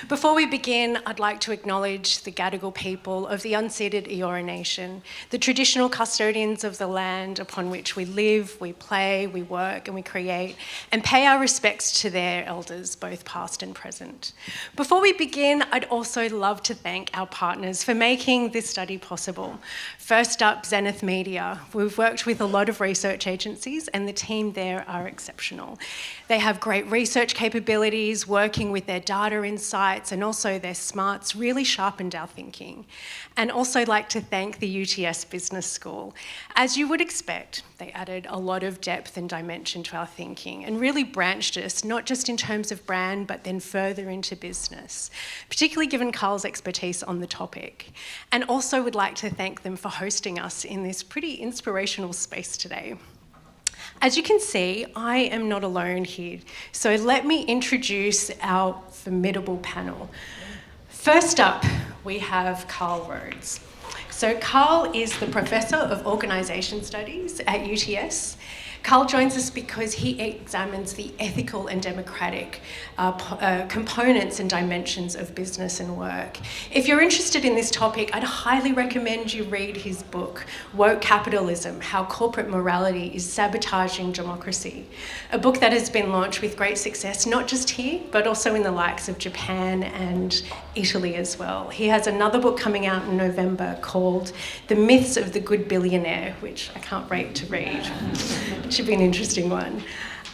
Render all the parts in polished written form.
Before we begin, I'd like to acknowledge the Gadigal people of the unceded Eora Nation, the traditional custodians of the land upon which we live, we play, we work and we create, and pay our respects to their elders, both past and present. Before we begin, I'd also love to thank our partners for making this study possible. First up, Zenith Media. We've worked with a lot of research agencies and the team there are exceptional. They have great research capabilities, working with their data insights and also their smarts really sharpened our thinking. And also like to thank the UTS Business School. As you would expect, they added a lot of depth and dimension to our thinking and really branched us, not just in terms of brand, but then further into business, particularly given Carl's expertise on the topic. And also would like to thank them for hosting us in this pretty inspirational space today. As you can see, I am not alone here, so let me introduce our formidable panel. First up, we have Carl Rhodes. So Carl is the Professor of Organisation Studies at UTS. Carl joins us because he examines the ethical and democratic components and dimensions of business and work. If you're interested in this topic, I'd highly recommend you read his book, Woke Capitalism, How Corporate Morality is Sabotaging Democracy, a book that has been launched with great success, not just here, but also in the likes of Japan and Italy as well. He has another book coming out in November called The Myths of the Good Billionaire, which I can't wait to read. Should be an interesting one.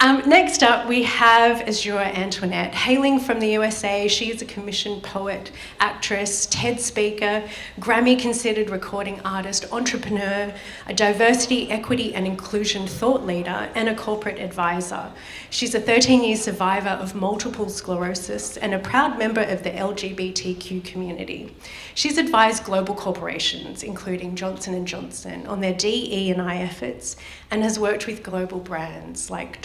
Next up, we have Azure Antoinette. Hailing from the USA, she is a commissioned poet, actress, TED speaker, Grammy-considered recording artist, entrepreneur, a diversity, equity and inclusion thought leader, and a corporate advisor. She's a 13-year survivor of multiple sclerosis and a proud member of the LGBTQ community. She's advised global corporations, including Johnson & Johnson, on their DE&I efforts, and has worked with global brands like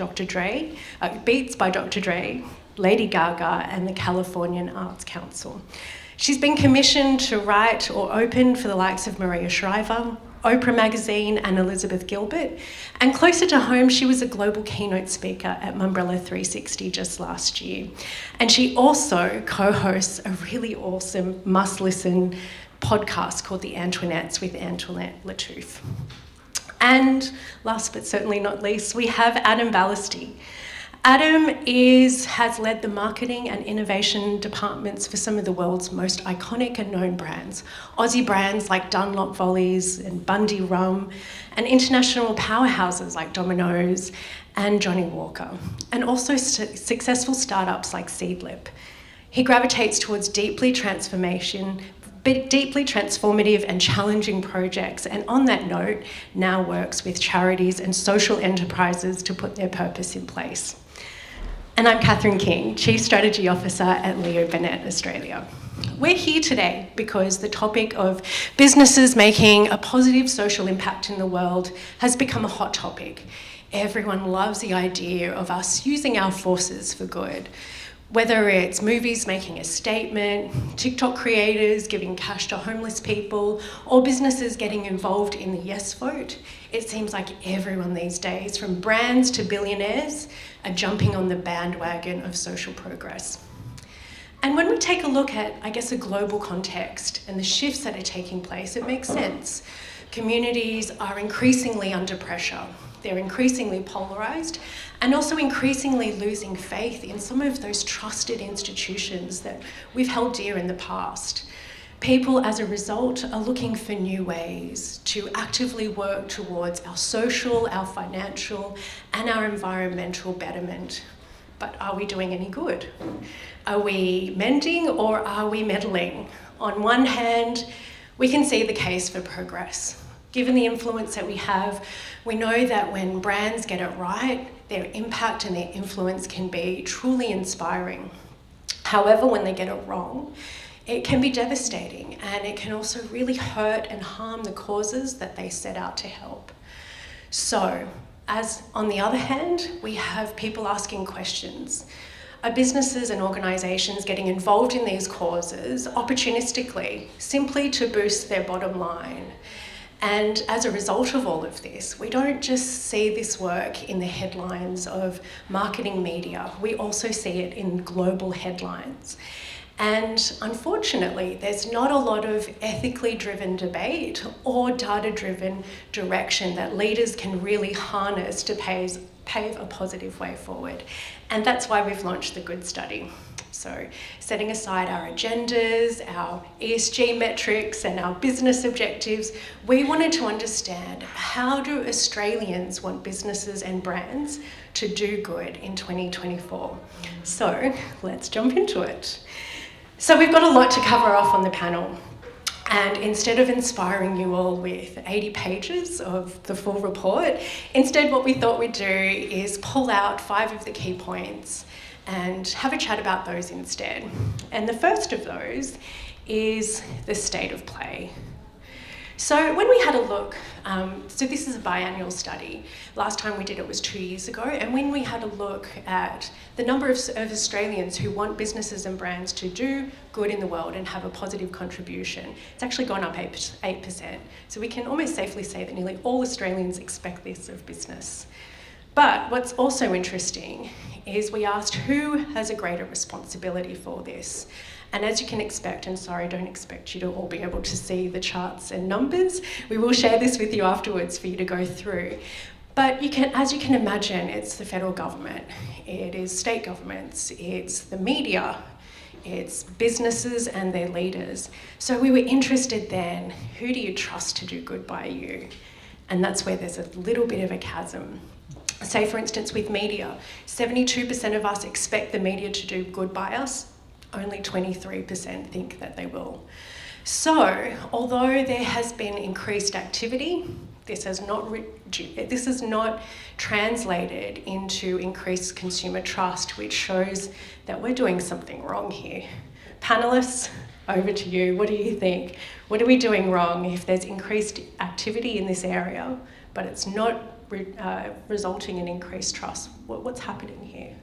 Beats by Dr. Dre, Lady Gaga, and the Californian Arts Council. She's been commissioned to write or open for the likes of Maria Shriver, Oprah Magazine, and Elizabeth Gilbert. And closer to home, she was a global keynote speaker at Mumbrella 360 just last year. And she also co-hosts a really awesome must-listen podcast called The Antoinettes with Antoinette Lattouf. And last but certainly not least, we have Adam Ballesty. Adam has led the marketing and innovation departments for some of the world's most iconic and known brands. Aussie brands like Dunlop Volleys and Bundy Rum, and international powerhouses like Domino's and Johnny Walker, and also successful startups like Seedlip. He gravitates towards deeply transformative and challenging projects, and on that note, now works with charities and social enterprises to put their purpose in place. And I'm Catherine King, Chief Strategy Officer at Leo Burnett Australia. We're here today because the topic of businesses making a positive social impact in the world has become a hot topic. Everyone loves the idea of us using our forces for good. Whether it's movies making a statement, TikTok creators giving cash to homeless people, or businesses getting involved in the yes vote, it seems like everyone these days, from brands to billionaires, are jumping on the bandwagon of social progress. And when we take a look at, a global context and the shifts that are taking place, it makes sense. Communities are increasingly under pressure. They're increasingly polarised and also increasingly losing faith in some of those trusted institutions that we've held dear in the past. People, as a result, are looking for new ways to actively work towards our social, our financial, and our environmental betterment. But are we doing any good? Are we mending or are we meddling? On one hand, we can see the case for progress. Given the influence that we have, we know that when brands get it right, their impact and their influence can be truly inspiring. However, when they get it wrong, it can be devastating, and it can also really hurt and harm the causes that they set out to help. So, as on the other hand, we have people asking questions. Are businesses and organisations getting involved in these causes opportunistically, simply to boost their bottom line? And as a result of all of this, we don't just see this work in the headlines of marketing media, we also see it in global headlines. And unfortunately, there's not a lot of ethically driven debate or data-driven direction that leaders can really harness to pave a positive way forward. And that's why we've launched the Good Study. So setting aside our agendas, our ESG metrics and our business objectives, we wanted to understand, how do Australians want businesses and brands to do good in 2024? So let's jump into it. So we've got a lot to cover off on the panel. And instead of inspiring you all with 80 pages of the full report, instead what we thought we'd do is pull out 5 of the key points and have a chat about those instead. And the first of those is the state of play. So when we had a look, so this is a biannual study. Last time we did it was 2 years ago. And when we had a look at the number of Australians who want businesses and brands to do good in the world and have a positive contribution, it's actually gone up 8%. So we can almost safely say that nearly all Australians expect this of business. But what's also interesting is we asked who has a greater responsibility for this. And as you can expect, and sorry, I don't expect you to all be able to see the charts and numbers. We will share this with you afterwards for you to go through. But as you can imagine, it's the federal government, it is state governments, it's the media, it's businesses and their leaders. So we were interested then, who do you trust to do good by you? And that's where there's a little bit of a chasm. Say, for instance, with media, 72% of us expect the media to do good by us. Only 23% think that they will. So, although there has been increased activity, this has not translated into increased consumer trust, which shows that we're doing something wrong here. Panellists, over to you. What do you think? What are we doing wrong if there's increased activity in this area, but it's not resulting in increased trust? What's happening here?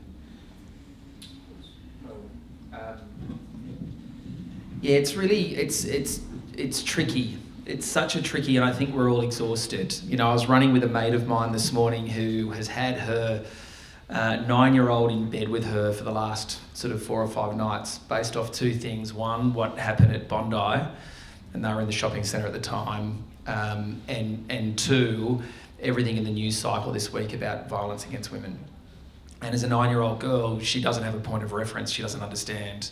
Yeah, it's really, it's tricky. It's such a tricky, and I think we're all exhausted. You know, I was running with a mate of mine this morning who has had her 9-year-old in bed with her for the last sort of 4 or 5 nights, based off 2 things. One, what happened at Bondi, and they were in the shopping centre at the time, and 2, everything in the news cycle this week about violence against women. And as a 9-year-old girl, she doesn't have a point of reference, she doesn't understand.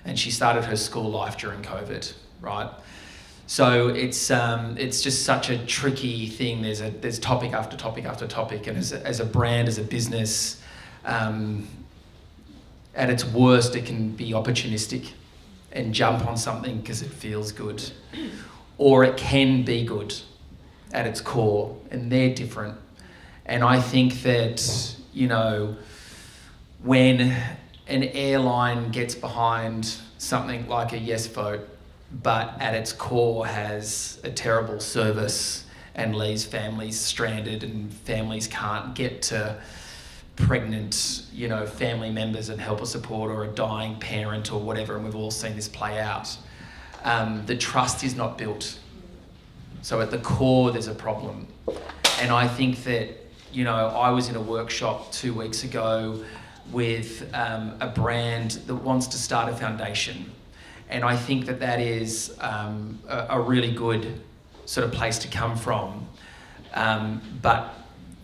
And she started her school life during COVID, right? So it's just such a tricky thing. There's topic after topic after topic, and as a brand, as a business, at its worst, it can be opportunistic and jump on something because it feels good, or it can be good at its core, and they're different. And I think that, you know, when an airline gets behind something like a yes vote, but at its core has a terrible service and leaves families stranded, and families can't get to pregnant, you know, family members and help or support, or a dying parent or whatever, and we've all seen this play out. The trust is not built. So at the core, there's a problem. And I think that, you know, I was in a workshop 2 weeks ago with a brand that wants to start a foundation. And I think that that is a really good sort of place to come from. But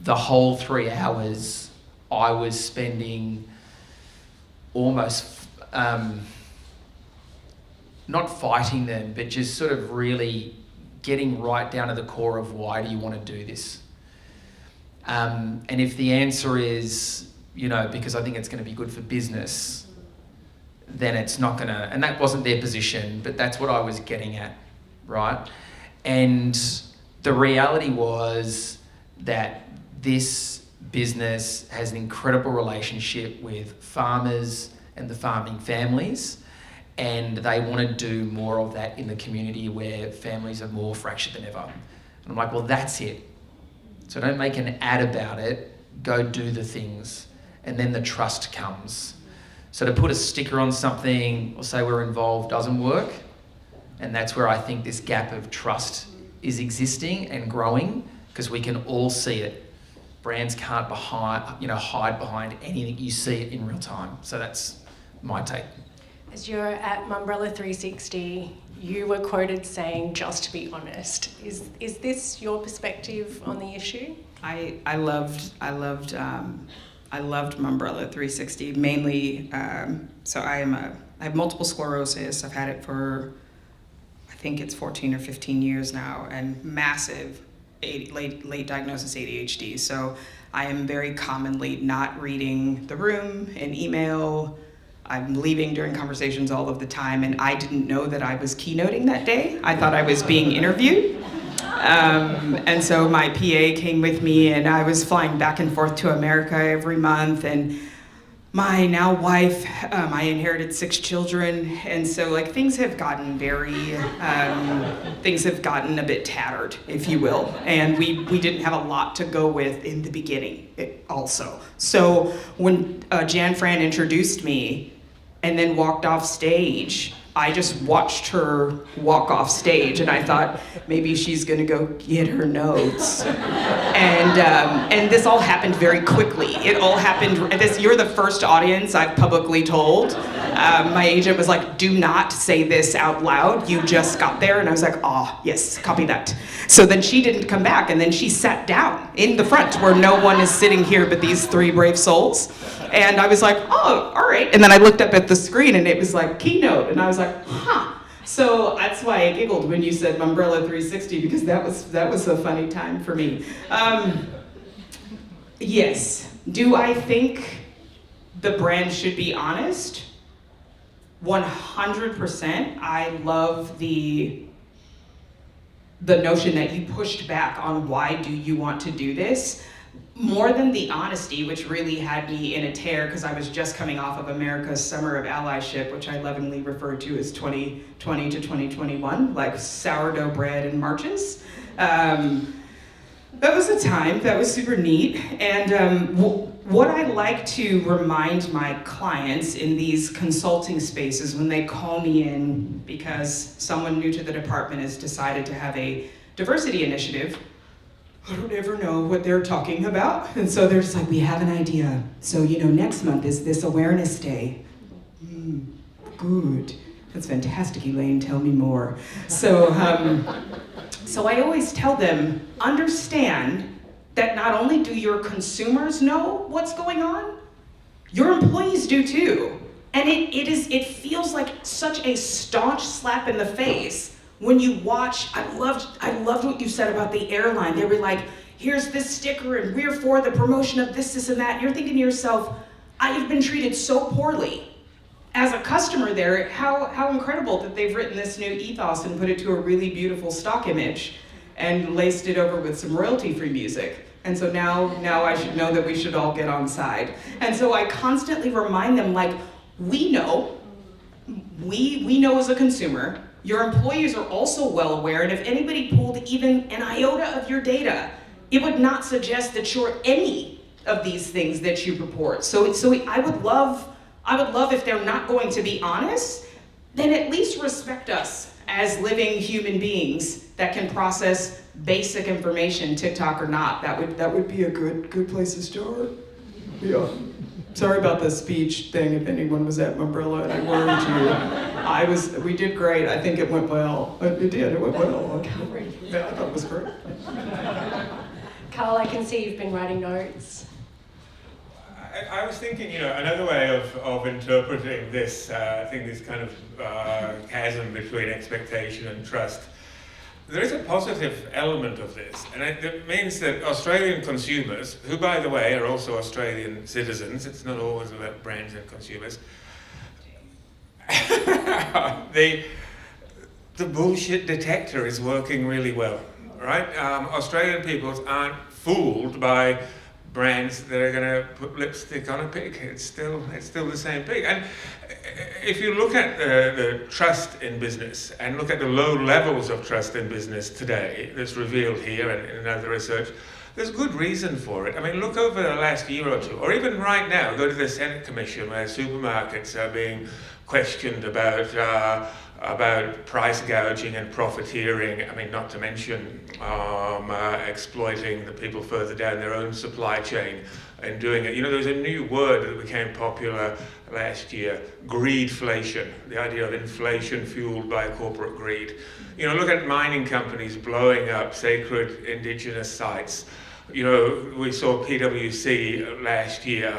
the whole 3 hours, I was spending almost not fighting them, but just sort of really getting right down to the core of, why do you want to do this? And if the answer is, you know, because I think it's going to be good for business, then it's not going to, and that wasn't their position, but that's what I was getting at, right? And the reality was that this business has an incredible relationship with farmers and the farming families, and they want to do more of that in the community where families are more fractured than ever. And I'm like, well, that's it. So don't make an ad about it, go do the things, and then the trust comes. So to put a sticker on something or say we're involved doesn't work, and that's where I think this gap of trust is existing and growing because we can all see it. Brands can't hide behind anything. You see it in real time. So that's my take. As you're at Mumbrella 360, you were quoted saying, "Just to be honest." Is this your perspective on the issue? I loved Mumbrella 360 mainly. So I have multiple sclerosis. I've had it for, I think it's 14 or 15 years now, and massive late diagnosis ADHD. So I am very commonly not reading the room in email. I'm leaving during conversations all of the time, and I didn't know that I was keynoting that day. I thought I was being interviewed. And so my PA came with me, and I was flying back and forth to America every month, and my now wife, I inherited 6 children, and so like things have gotten things have gotten a bit tattered, if you will, and we didn't have a lot to go with in the beginning also. So when Jan Fran introduced me and then walked off stage, I just watched her walk off stage, and I thought maybe she's gonna go get her notes. And this all happened very quickly. It all happened. You're the first audience I've publicly told. My agent was like, "Do not say this out loud. You just got there," and I was like, "Ah, yes, copy that." So then she didn't come back, and then she sat down in the front where no one is sitting here but these 3 brave souls. And I was like, "Oh, all right." And then I looked up at the screen, and it was like keynote, and I was like, "Huh." So that's why I giggled when you said Mumbrella 360, because that was a funny time for me. Yes. Do I think the brand should be honest? 100%. I love the notion that you pushed back on why do you want to do this. More than the honesty, which really had me in a tear because I was just coming off of America's Summer of Allyship, which I lovingly refer to as 2020 to 2021, like sourdough bread and marches. That was a time that was super neat. And what I like to remind my clients in these consulting spaces when they call me in because someone new to the department has decided to have a diversity initiative, I don't ever know what they're talking about. And so they're just like, "We have an idea. So, next month is this awareness day." Good. That's fantastic, Elaine. Tell me more. So I always tell them, understand that not only do your consumers know what's going on, your employees do too. And it feels like such a staunch slap in the face when you watch. I loved what you said about the airline. They were like, "Here's this sticker, and we're for the promotion of this, and that." And you're thinking to yourself, I have been treated so poorly as a customer there. How incredible that they've written this new ethos and put it to a really beautiful stock image and laced it over with some royalty-free music. And so now I should know that we should all get on side. And so I constantly remind them, like, we know as a consumer, your employees are also well aware, and if anybody pulled even an iota of your data, it would not suggest that you're any of these things that you purport. So I would love if they're not going to be honest, then at least respect us as living human beings that can process basic information, TikTok or not. That would be a good place to start. Yeah. Sorry about the speech thing, if anyone was at Mumbrella and I worried you. We did great. I think it went well. It went well. Yeah, I thought it was great. Carl, I can see you've been writing notes. I was thinking, another way of interpreting this, I think this kind of chasm between expectation and trust. There is a positive element of this, and it means that Australian consumers, who by the way are also Australian citizens, it's not always about brands and consumers, the bullshit detector is working really well, right? Australian people aren't fooled by brands that are going to put lipstick on a pig. It's still the same pig. And if you look at the trust in business and look at the low levels of trust in business today that's revealed here and in other research, there's good reason for it. I mean, look over the last year or two, or even right now, go to the Senate Commission where supermarkets are being questioned about price gouging and profiteering. I mean, not to mention exploiting the people further down their own supply chain and doing it. You know, there was a new word that became popular last year, greedflation, the idea of inflation fueled by corporate greed. You know, look at mining companies blowing up sacred indigenous sites. You know, we saw PwC last year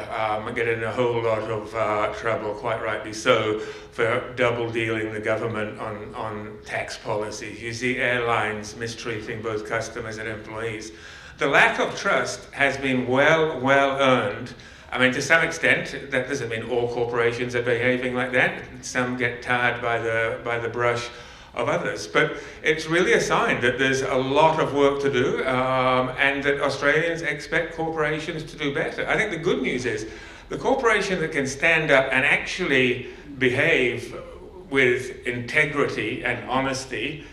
get in a whole lot of trouble, quite rightly so, for double dealing the government on tax policies. You see airlines mistreating both customers and employees. The lack of trust has been well earned. I mean, to some extent, that doesn't mean all corporations are behaving like that. Some get tarred by the brush of others, but it's really a sign that there's a lot of work to do, and that Australians expect corporations to do better. I think the good news is the corporation that can stand up and actually behave with integrity and honesty,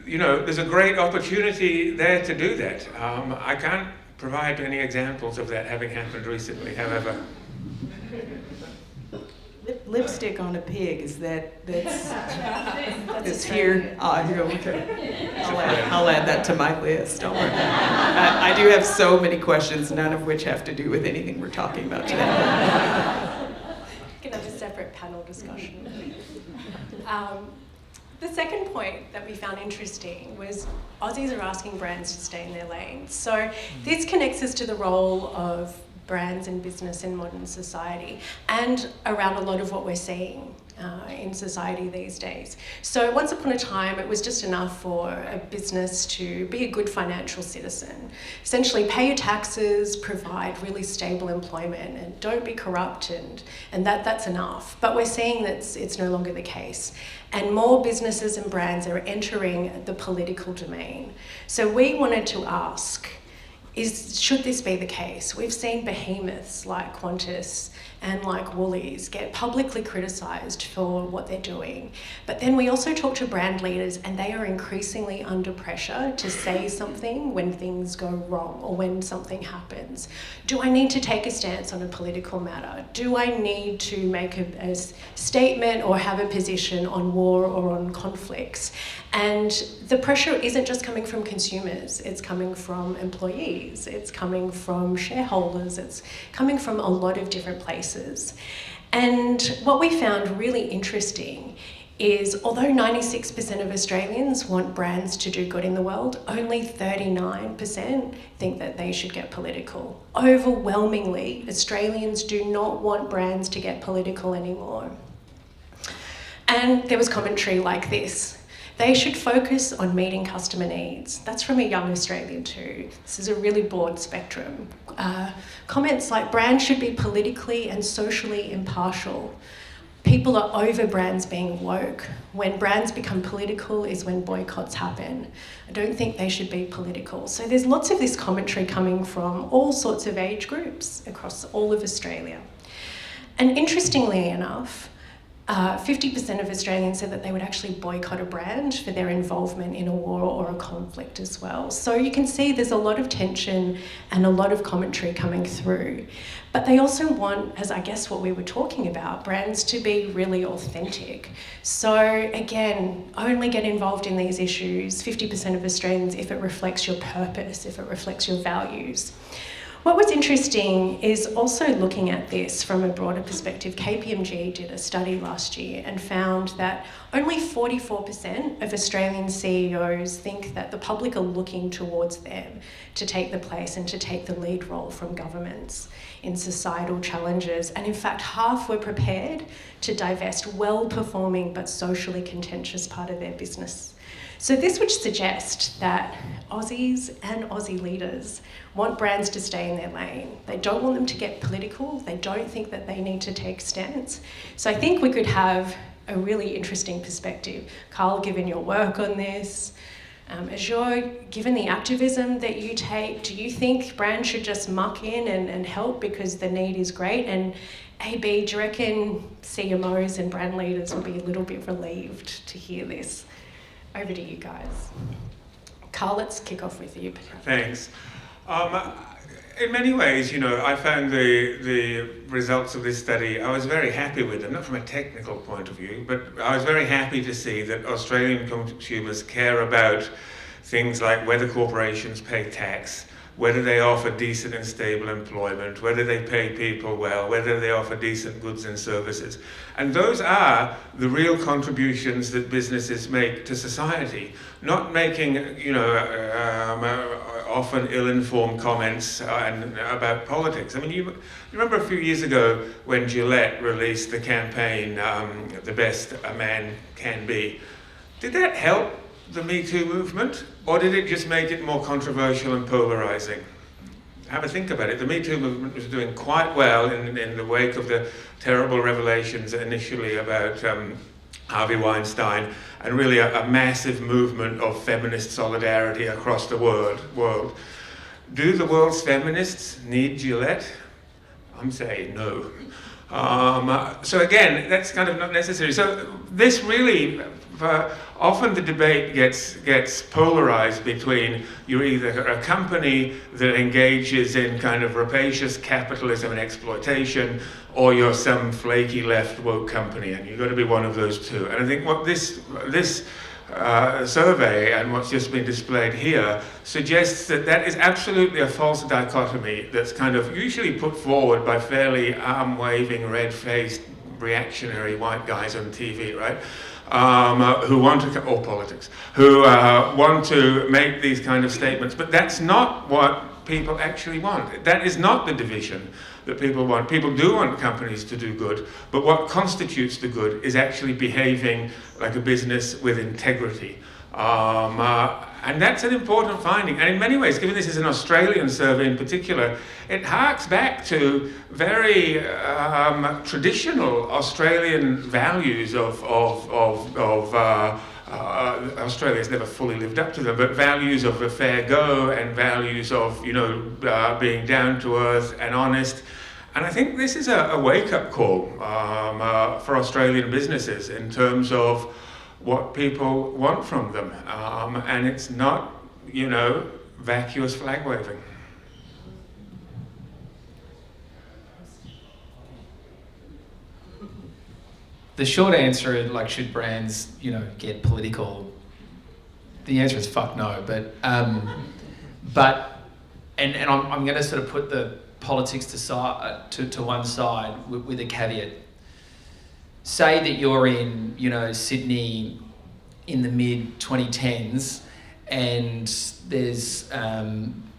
you know, there's a great opportunity there to do that. I can't provide any examples of that having happened recently, however. Lipstick on a pig, that's here. Okay. I'll add that to my list. Don't worry. I do have so many questions, none of which have to do with anything we're talking about today. We can have a separate panel discussion. The second point that we found interesting was Aussies are asking brands to stay in their lanes. So this connects us to the role of brands and business in modern society and around a lot of what we're seeing in society these days. So once upon a time, it was just enough for a business to be a good financial citizen. Essentially, pay your taxes, provide really stable employment, and don't be corrupt, and that's enough. But we're seeing that it's no longer the case. And more businesses and brands are entering the political domain. So we wanted to ask, should this be the case? We've seen behemoths like Qantas and like Woolies get publicly criticised for what they're doing. But then we also talk to brand leaders and they are increasingly under pressure to say something when things go wrong or when something happens. Do I need to take a stance on a political matter? Do I need to make a statement or have a position on war or on conflicts? And the pressure isn't just coming from consumers, it's coming from employees, it's coming from shareholders, it's coming from a lot of different places. And what we found really interesting is, although 96% of Australians want brands to do good in the world, only 39% think that they should get political. Overwhelmingly, Australians do not want brands to get political anymore. And there was commentary like this: they should focus on meeting customer needs. That's from a young Australian too. This is a really broad spectrum. Comments like brands should be politically and socially impartial. People are over brands being woke. When brands become political is when boycotts happen. I don't think they should be political. So there's lots of this commentary coming from all sorts of age groups across all of Australia. And interestingly enough, 50% of Australians said that they would actually boycott a brand for their involvement in a war or a conflict as well. So you can see there's a lot of tension and a lot of commentary coming through. But they also want, as I guess what we were talking about, brands to be really authentic. So again, only get involved in these issues, 50% of Australians, if it reflects your purpose, if it reflects your values. What was interesting is also looking at this from a broader perspective. KPMG did a study last year and found that only 44% of Australian CEOs think that the public are looking towards them to take the place and to take the lead role from governments in societal challenges. And in fact, half were prepared to divest well-performing but socially contentious part of their business. So this would suggest that Aussies and Aussie leaders want brands to stay in their lane. They don't want them to get political. They don't think that they need to take stance. So I think we could have a really interesting perspective. Carl, given your work on this, Azure, given the activism that you take, do you think brands should just muck in and help because the need is great? And AB, do you reckon CMOs and brand leaders will be a little bit relieved to hear this? Over to you guys. Carl, let's kick off with you. Thanks. in many ways, I found the results of this study, I was very happy with them, not from a technical point of view, but I was very happy to see that Australian consumers care about things like whether corporations pay tax, whether they offer decent and stable employment, whether they pay people well, whether they offer decent goods and services. And those are the real contributions that businesses make to society, not making, often ill-informed comments about politics. I mean, you remember a few years ago when Gillette released the campaign, The Best a Man Can Be. Did that help the Me Too movement, or did it just make it more controversial and polarizing? Have a think about it. The Me Too movement was doing quite well in the wake of the terrible revelations initially about Harvey Weinstein, and really a massive movement of feminist solidarity across the world. Do the world's feminists need Gillette? I'm saying no. So again, that's kind of not necessary. So this really, often the debate gets polarized between you're either a company that engages in kind of rapacious capitalism and exploitation, or you're some flaky left woke company, and you've got to be one of those two. And I think what this survey and what's just been displayed here suggests that is absolutely a false dichotomy that's kind of usually put forward by fairly arm-waving, red-faced, reactionary white guys on TV, right? Who want to, or politics, who want to make these kind of statements. But that's not what people actually want. That is not the division that people want. People do want companies to do good, but what constitutes the good is actually behaving like a business with integrity. And that's an important finding. And in many ways, given this is an Australian survey in particular, it harks back to very traditional Australian values of Australia's never fully lived up to them, but values of a fair go and values of, being down to earth and honest. And I think this is a wake-up call for Australian businesses in terms of what people want from them. And it's not, vacuous flag waving. The short answer, should brands, get political? The answer is fuck no. But I'm going to sort of put the politics to one side with a caveat. Say that you're in, Sydney in the mid 2010s, and there's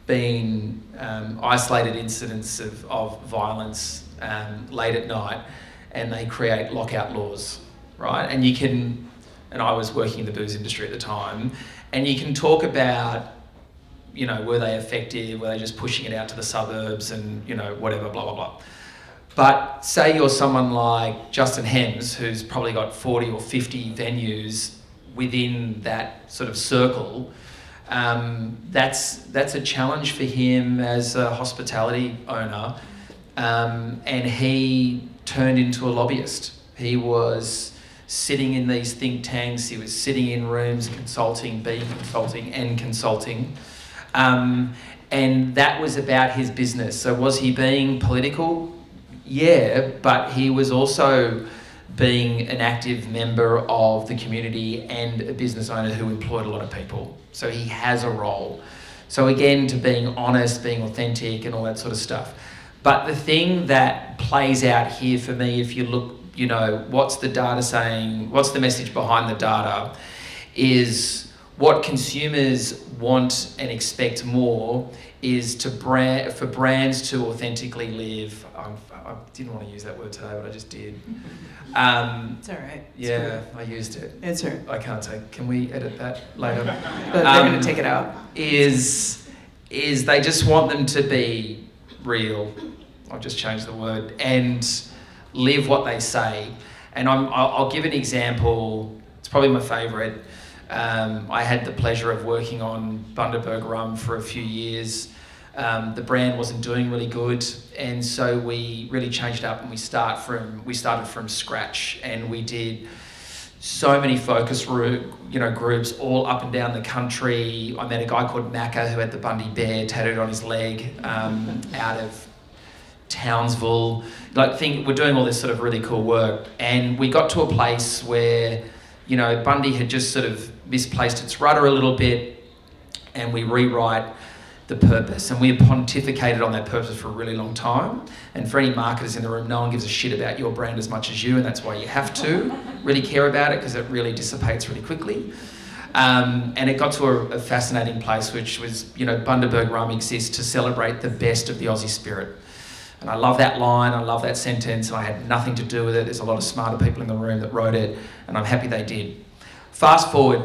been isolated incidents of violence late at night, and they create lockout laws, right? And I was working in the booze industry at the time, and you can talk about, were they effective? Were they just pushing it out to the suburbs and, whatever, blah, blah, blah. But say you're someone like Justin Hems, who's probably got 40 or 50 venues within that sort of circle. That's a challenge for him as a hospitality owner. And he turned into a lobbyist. He was sitting in these think tanks, he was sitting in rooms consulting. And that was about his business. So was he being political? Yeah, but he was also being an active member of the community and a business owner who employed a lot of people. So he has a role. So again, to being honest, being authentic and all that sort of stuff. But the thing that plays out here for me, if you look, what's the data saying, what's the message behind the data, is what consumers want and expect more is for brands to authentically live. I didn't want to use that word today, but I just did. It's all right. Yeah, I used it. It's all right. I can't take. Can we edit that later? But they're going to take it out. Is they just want them to be real. I've just changed the word, and live what they say. And I'll give an example. It's probably my favourite. I had the pleasure of working on Bundaberg rum for a few years. The brand wasn't doing really good, and so we really changed up, and we started from scratch, and we did so many focus groups all up and down the country. I met a guy called Macca who had the Bundy Bear tattooed on his leg out of Townsville. We're doing all this sort of really cool work, and we got to a place where, Bundy had just sort of misplaced its rudder a little bit, and we rewrite the purpose, and we have pontificated on that purpose for a really long time. And for any marketers in the room, no one gives a shit about your brand as much as you, and that's why you have to really care about it, because it really dissipates really quickly. And it got to a fascinating place, which was, Bundaberg rum exists to celebrate the best of the Aussie spirit. And I love that line, I love that sentence, and I had nothing to do with it. There's a lot of smarter people in the room that wrote it, and I'm happy they did. Fast forward,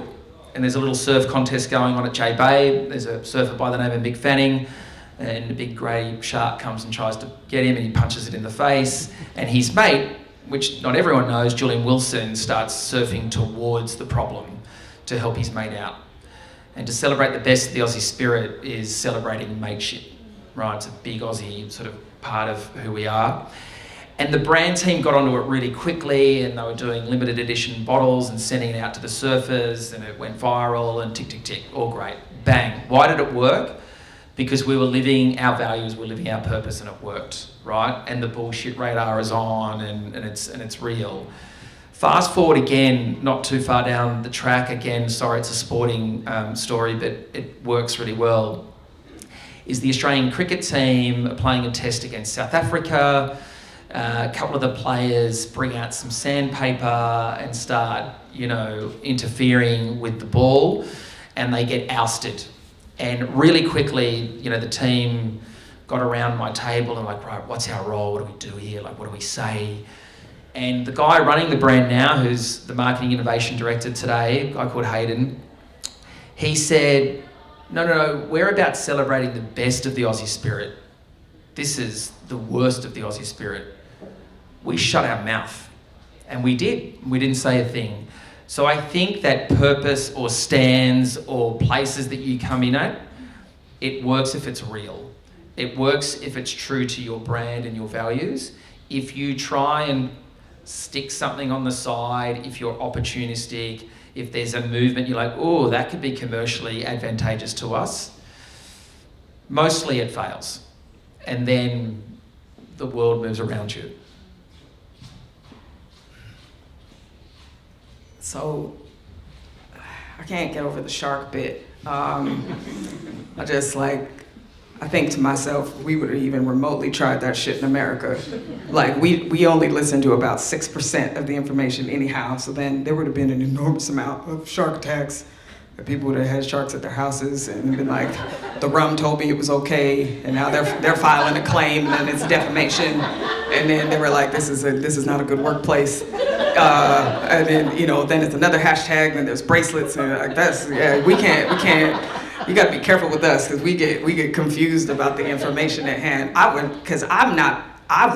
and there's a little surf contest going on at J Bay. There's a surfer by the name of Mick Fanning, and a big grey shark comes and tries to get him, and he punches it in the face. And his mate, which not everyone knows, Julian Wilson, starts surfing towards the problem to help his mate out. And to celebrate the best of the Aussie spirit is celebrating mateship, right? It's a big Aussie sort of part of who we are. And the brand team got onto it really quickly, and they were doing limited edition bottles and sending it out to the surfers, and it went viral, and tick, tick, tick, all great. Bang. Why did it work? Because we were living our values, we were living our purpose, and it worked, right? And the bullshit radar is on, and it's real. Fast forward again, not too far down the track, again, sorry, it's a sporting story, but it works really well, is the Australian cricket team playing a test against South Africa. A couple of the players bring out some sandpaper and start, interfering with the ball, and they get ousted. And really quickly, the team got around my table and right, what's our role? What do we do here? What do we say? And the guy running the brand now, who's the marketing innovation director today, a guy called Hayden, he said, no, we're about celebrating the best of the Aussie spirit. This is the worst of the Aussie spirit. We shut our mouth, and we did. We didn't say a thing. So I think that purpose or stands or places that you come in at, it works if it's real. It works if it's true to your brand and your values. If you try and stick something on the side, if you're opportunistic, if there's a movement, you're oh, that could be commercially advantageous to us, mostly it fails. And then the world moves around you. So, I can't get over the shark bit. I think to myself, we would have even remotely tried that shit in America. We only listened to about 6% of the information anyhow, so then there would have been an enormous amount of shark attacks. People would have had sharks at their houses and been the rum told me it was okay, and now they're filing a claim and it's defamation. And then they were this is not a good workplace. And then then it's another hashtag. Then there's bracelets and we can't. You got to be careful with us because we get confused about the information at hand. I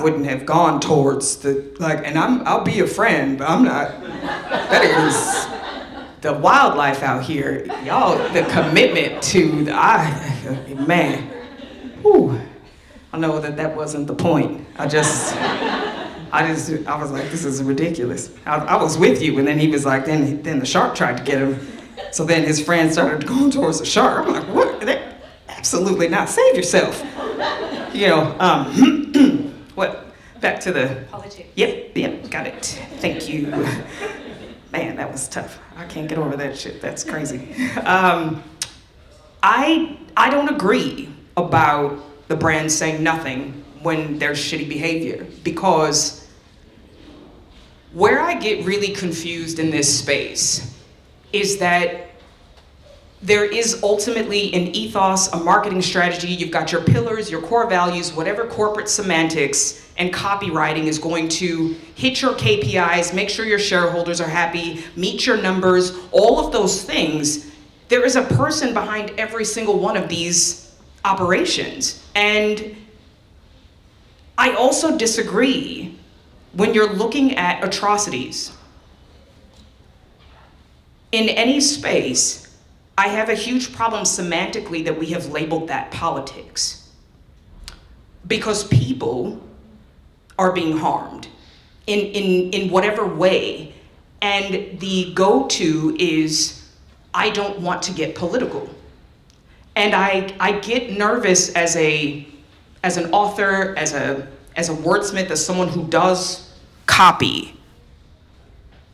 wouldn't have gone towards and I'll be a friend, but I'm not. That is the wildlife out here, y'all. The commitment to man. Whew. I know that wasn't the point. I was this is ridiculous. I was with you, and then he was then the shark tried to get him. So then his friend started going towards the shark. I'm what? Absolutely not. Save yourself. What? Back to the Politics. Yep, got it. Thank you. Man, that was tough. I can't get over that shit. That's crazy. I don't agree about the brand saying nothing when there's shitty behavior, because where I get really confused in this space is that there is ultimately an ethos, a marketing strategy. You've got your pillars, your core values, whatever corporate semantics and copywriting is going to hit your KPIs, make sure your shareholders are happy, meet your numbers, all of those things. There is a person behind every single one of these operations. And I also disagree when you're looking at atrocities. In any space, I have a huge problem semantically that we have labeled that politics. Because people are being harmed in whatever way. And the go-to is, I don't want to get political. And I get nervous as an author, as a wordsmith, as someone who does copy,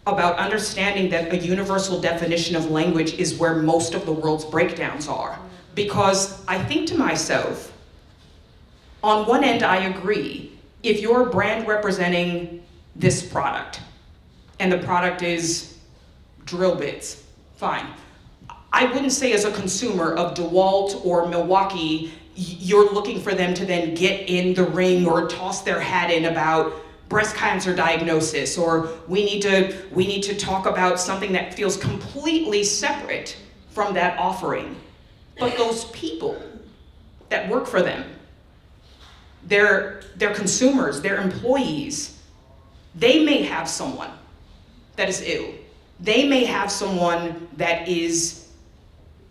about understanding that a universal definition of language is where most of the world's breakdowns are. Because I think to myself, on one end I agree, if you're a brand representing this product, and the product is drill bits, fine. I wouldn't say as a consumer of DeWalt or Milwaukee, you're looking for them to then get in the ring or toss their hat in about breast cancer diagnosis, or we need to talk about something that feels completely separate from that offering. But those people that work for them, their consumers, their employees, they may have someone that is ill. They may have someone that is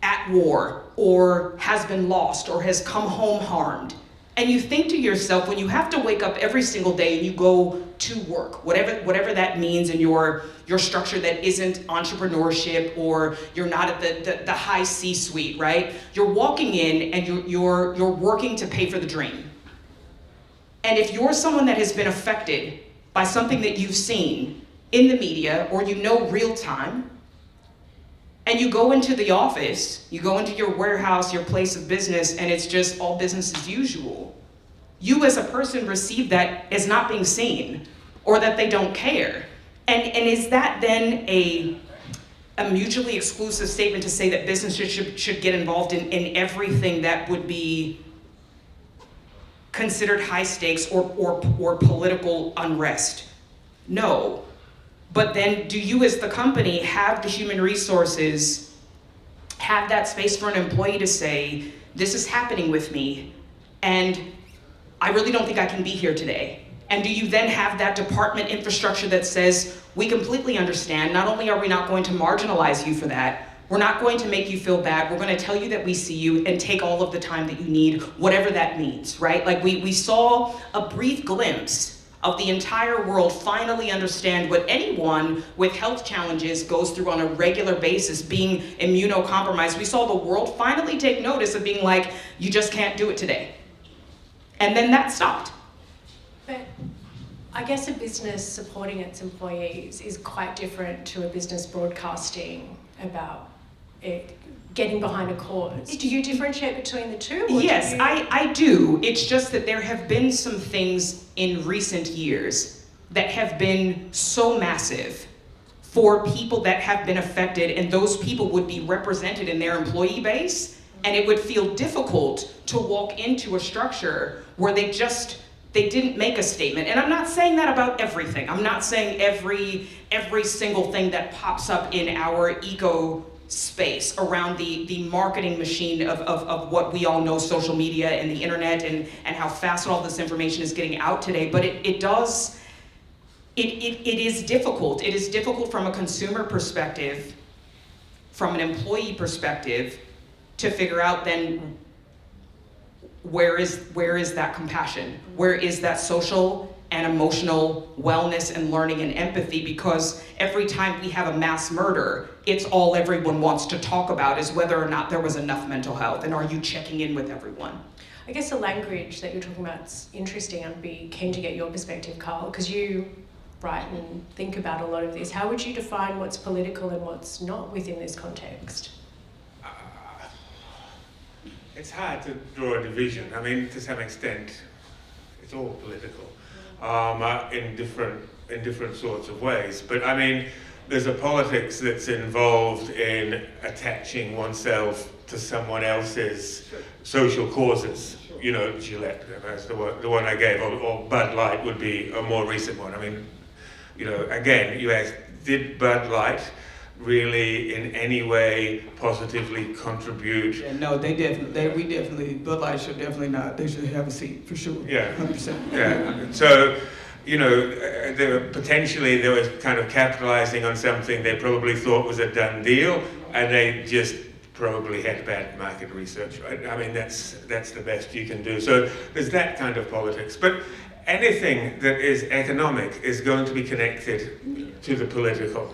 at war or has been lost or has come home harmed. And you think to yourself, when you have to wake up every single day and you go to work, whatever that means in your structure that isn't entrepreneurship, or you're not at the high C-suite, right? You're walking in and you're working to pay for the dream. And if you're someone that has been affected by something that you've seen in the media, or you know real time, and you go into the office, you go into your warehouse, your place of business, and it's just all business as usual, you as a person receive that as not being seen, or that they don't care. And is that then a mutually exclusive statement to say that businesses should get involved in everything that would be considered high stakes or political unrest? No. But then do you as the company have the human resources, have that space for an employee to say, this is happening with me, and I really don't think I can be here today? And do you then have that department infrastructure that says, we completely understand, not only are we not going to marginalize you for that, we're not going to make you feel bad, we're going to tell you that we see you and take all of the time that you need, whatever that means, right? Like we saw a brief glimpse of the entire world finally understand what anyone with health challenges goes through on a regular basis, being immunocompromised. We saw the world finally take notice of being like, you just can't do it today. And then that stopped. But I guess a business supporting its employees is quite different to a business broadcasting about it getting behind a cause. Do you differentiate between the two? Yes, I do. It's just that there have been some things in recent years that have been so massive for people that have been affected, and those people would be represented in their employee base, and it would feel difficult to walk into a structure where they didn't make a statement. And I'm not saying that about everything. I'm not saying every single thing that pops up in our eco space around the marketing machine of what we all know, social media and the internet, and how fast all this information is getting out today. But it is difficult. It is difficult from a consumer perspective, from an employee perspective, to figure out then where is that compassion? Where is that social and emotional wellness and learning and empathy? Because every time we have a mass murder, it's all everyone wants to talk about is whether or not there was enough mental health, and are you checking in with everyone? I guess the language that you're talking about is interesting. I'd be keen to get your perspective, Carl, because you write and think about a lot of this. How would you define what's political and what's not within this context? It's hard to draw a division. I mean, to some extent, it's all political. In different sorts of ways. But I mean, there's a politics that's involved in attaching oneself to someone else's social causes. You know, Gillette, that's the one I gave, or Bud Light would be a more recent one. I mean, you know, again, you ask, did Bud Light really in any way positively contribute? Yeah, no, we definitely, Bud Light should definitely not. They should have a seat for sure. Yeah. 100%. Yeah. So, you know, they were kind of capitalizing on something they probably thought was a done deal, and they just probably had bad market research, right? I mean, that's the best you can do. So there's that kind of politics. But anything that is economic is going to be connected to the political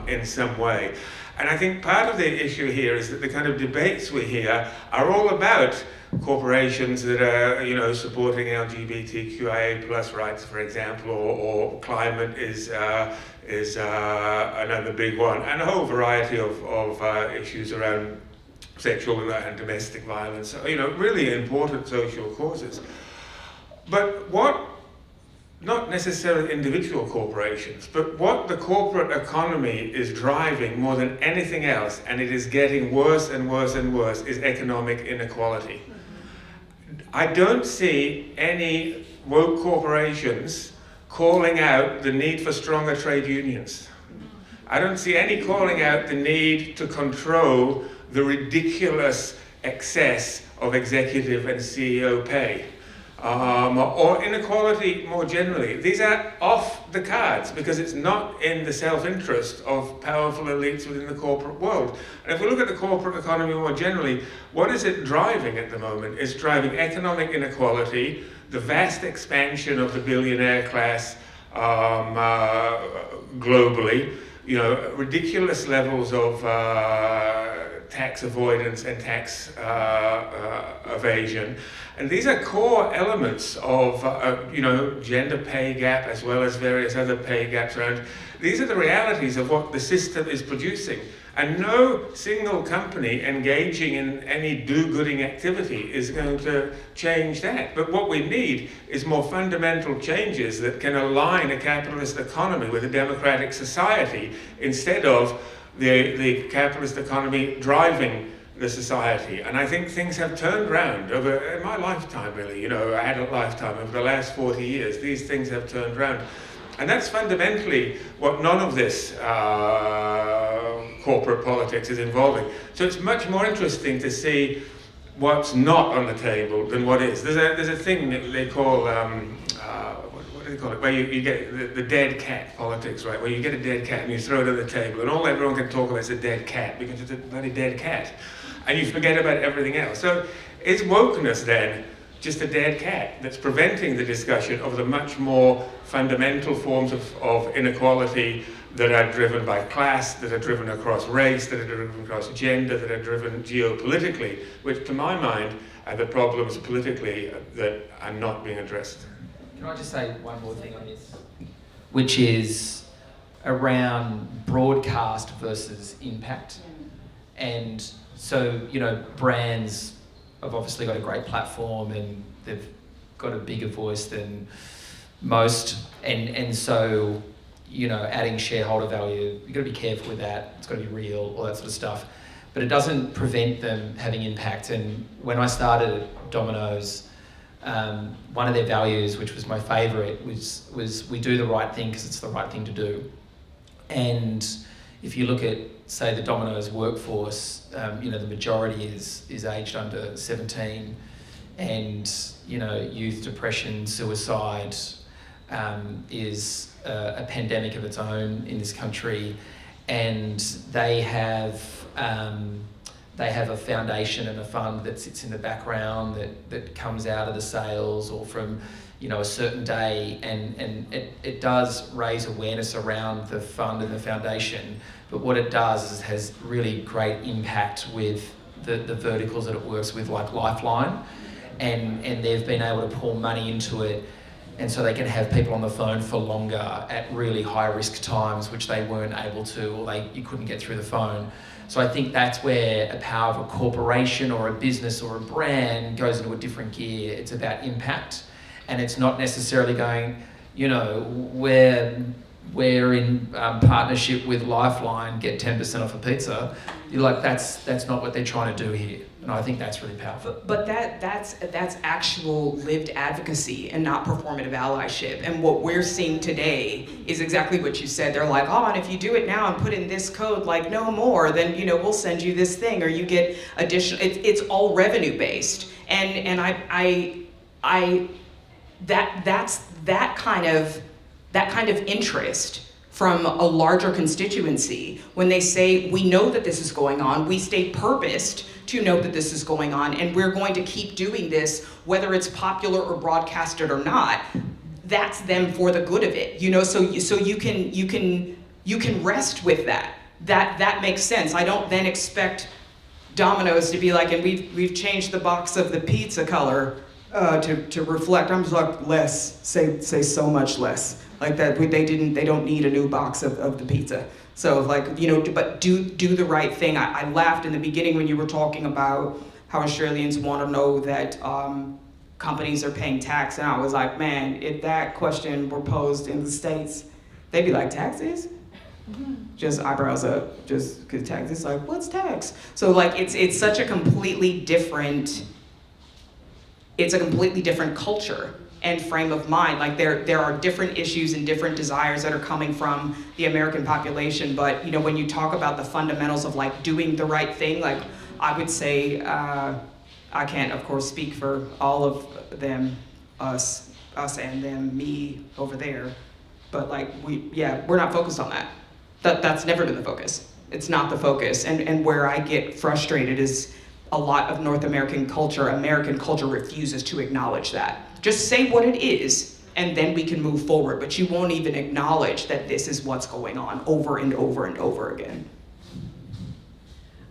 in some way. And I think part of the issue here is that the kind of debates we hear are all about corporations that are, supporting LGBTQIA plus rights, for example, or climate is another big one, and a whole variety of issues around sexual and domestic violence. Really important social causes. But not necessarily individual corporations, but what the corporate economy is driving more than anything else, and it is getting worse and worse and worse, is economic inequality. I don't see any woke corporations calling out the need for stronger trade unions. I don't see any calling out the need to control the ridiculous excess of executive and CEO pay. Or inequality more generally. These are off the cards because it's not in the self-interest of powerful elites within the corporate world. And if we look at the corporate economy more generally, what is it driving at the moment? It's driving economic inequality, the vast expansion of the billionaire class globally, ridiculous levels of tax avoidance and tax evasion. And these are core elements of, gender pay gap as well as various other pay gaps around. These are the realities of what the system is producing. And no single company engaging in any do-gooding activity is going to change that. But what we need is more fundamental changes that can align a capitalist economy with a democratic society instead of the capitalist economy driving the society. And I think things have turned around in my lifetime, really, adult lifetime, over the last 40 years. These things have turned around. And that's fundamentally what none of this corporate politics is involving. So it's much more interesting to see what's not on the table than what is. There's a thing that they call, what do they call it, where you get the dead cat politics, right? Where you get a dead cat and you throw it on the table and all everyone can talk about is a dead cat because it's a bloody dead cat. And you forget about everything else. So is wokeness then just a dead cat that's preventing the discussion of the much more fundamental forms of inequality that are driven by class, that are driven across race, that are driven across gender, that are driven geopolitically, which to my mind are the problems politically that are not being addressed. Can I just say one more thing on this? Which is around broadcast versus impact. And so, brands have obviously got a great platform and they've got a bigger voice than most. And so, adding shareholder value, you've got to be careful with that. It's got to be real, all that sort of stuff. But it doesn't prevent them having impact. And when I started at Domino's, one of their values, which was my favourite, was we do the right thing because it's the right thing to do. And if you look at, say, the Domino's workforce, the majority is aged under 17, and youth depression, suicide is a pandemic of its own in this country, and they have a foundation and a fund that sits in the background that comes out of the sales or from a certain day, and it does raise awareness around the fund and the foundation. But what it does is it has really great impact with the verticals that it works with, like Lifeline, and they've been able to pour money into it, and so they can have people on the phone for longer at really high risk times, which they weren't able to, or you couldn't get through the phone. So I think that's where a power of a corporation or a business or a brand goes into a different gear. It's about impact, and it's not necessarily going, we're in partnership with Lifeline, get 10% off a pizza. You're like, that's not what they're trying to do here. And I think that's really powerful. But that's actual lived advocacy and not performative allyship. And what we're seeing today is exactly what you said. They're like, and if you do it now and put in this code, no more, then we'll send you this thing, or you get additional. It's all revenue based, and that's that kind of interest from a larger constituency when they say, we know that this is going on, we stay purposed to know that this is going on, and we're going to keep doing this whether it's popular or broadcasted or not. that's them for the good of it, you know. So you can rest with that. That makes sense. I don't then expect Domino's to be like, and we've changed the box of the pizza color to reflect. I'm just like, less, say so much less. Like that, they don't need a new box of the pizza. So like, you know, but do the right thing. I laughed in the beginning when you were talking about how Australians want to know that companies are paying tax, and I was like, man, if that question were posed in the States, they'd be like, taxes? Just eyebrows up, just because tax. It's like, what's tax? So like, it's such a completely different. It's a completely different culture and frame of mind. Like there are different issues and different desires that are coming from the American population. But you know, when you talk about the fundamentals of like doing the right thing, like I would say, I can't of course speak for all of them, us and them, me over there. But like we're not focused on that. That's never been the focus. It's not the focus. And where I get frustrated is a lot of American culture refuses to acknowledge that. Just say what it is, and then we can move forward. But you won't even acknowledge that this is what's going on over and over and over again.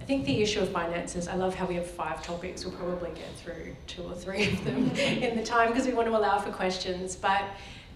I think the issue of finances, I love how we have 5 topics. We'll probably get through 2 or 3 of them in the time because we want to allow for questions. But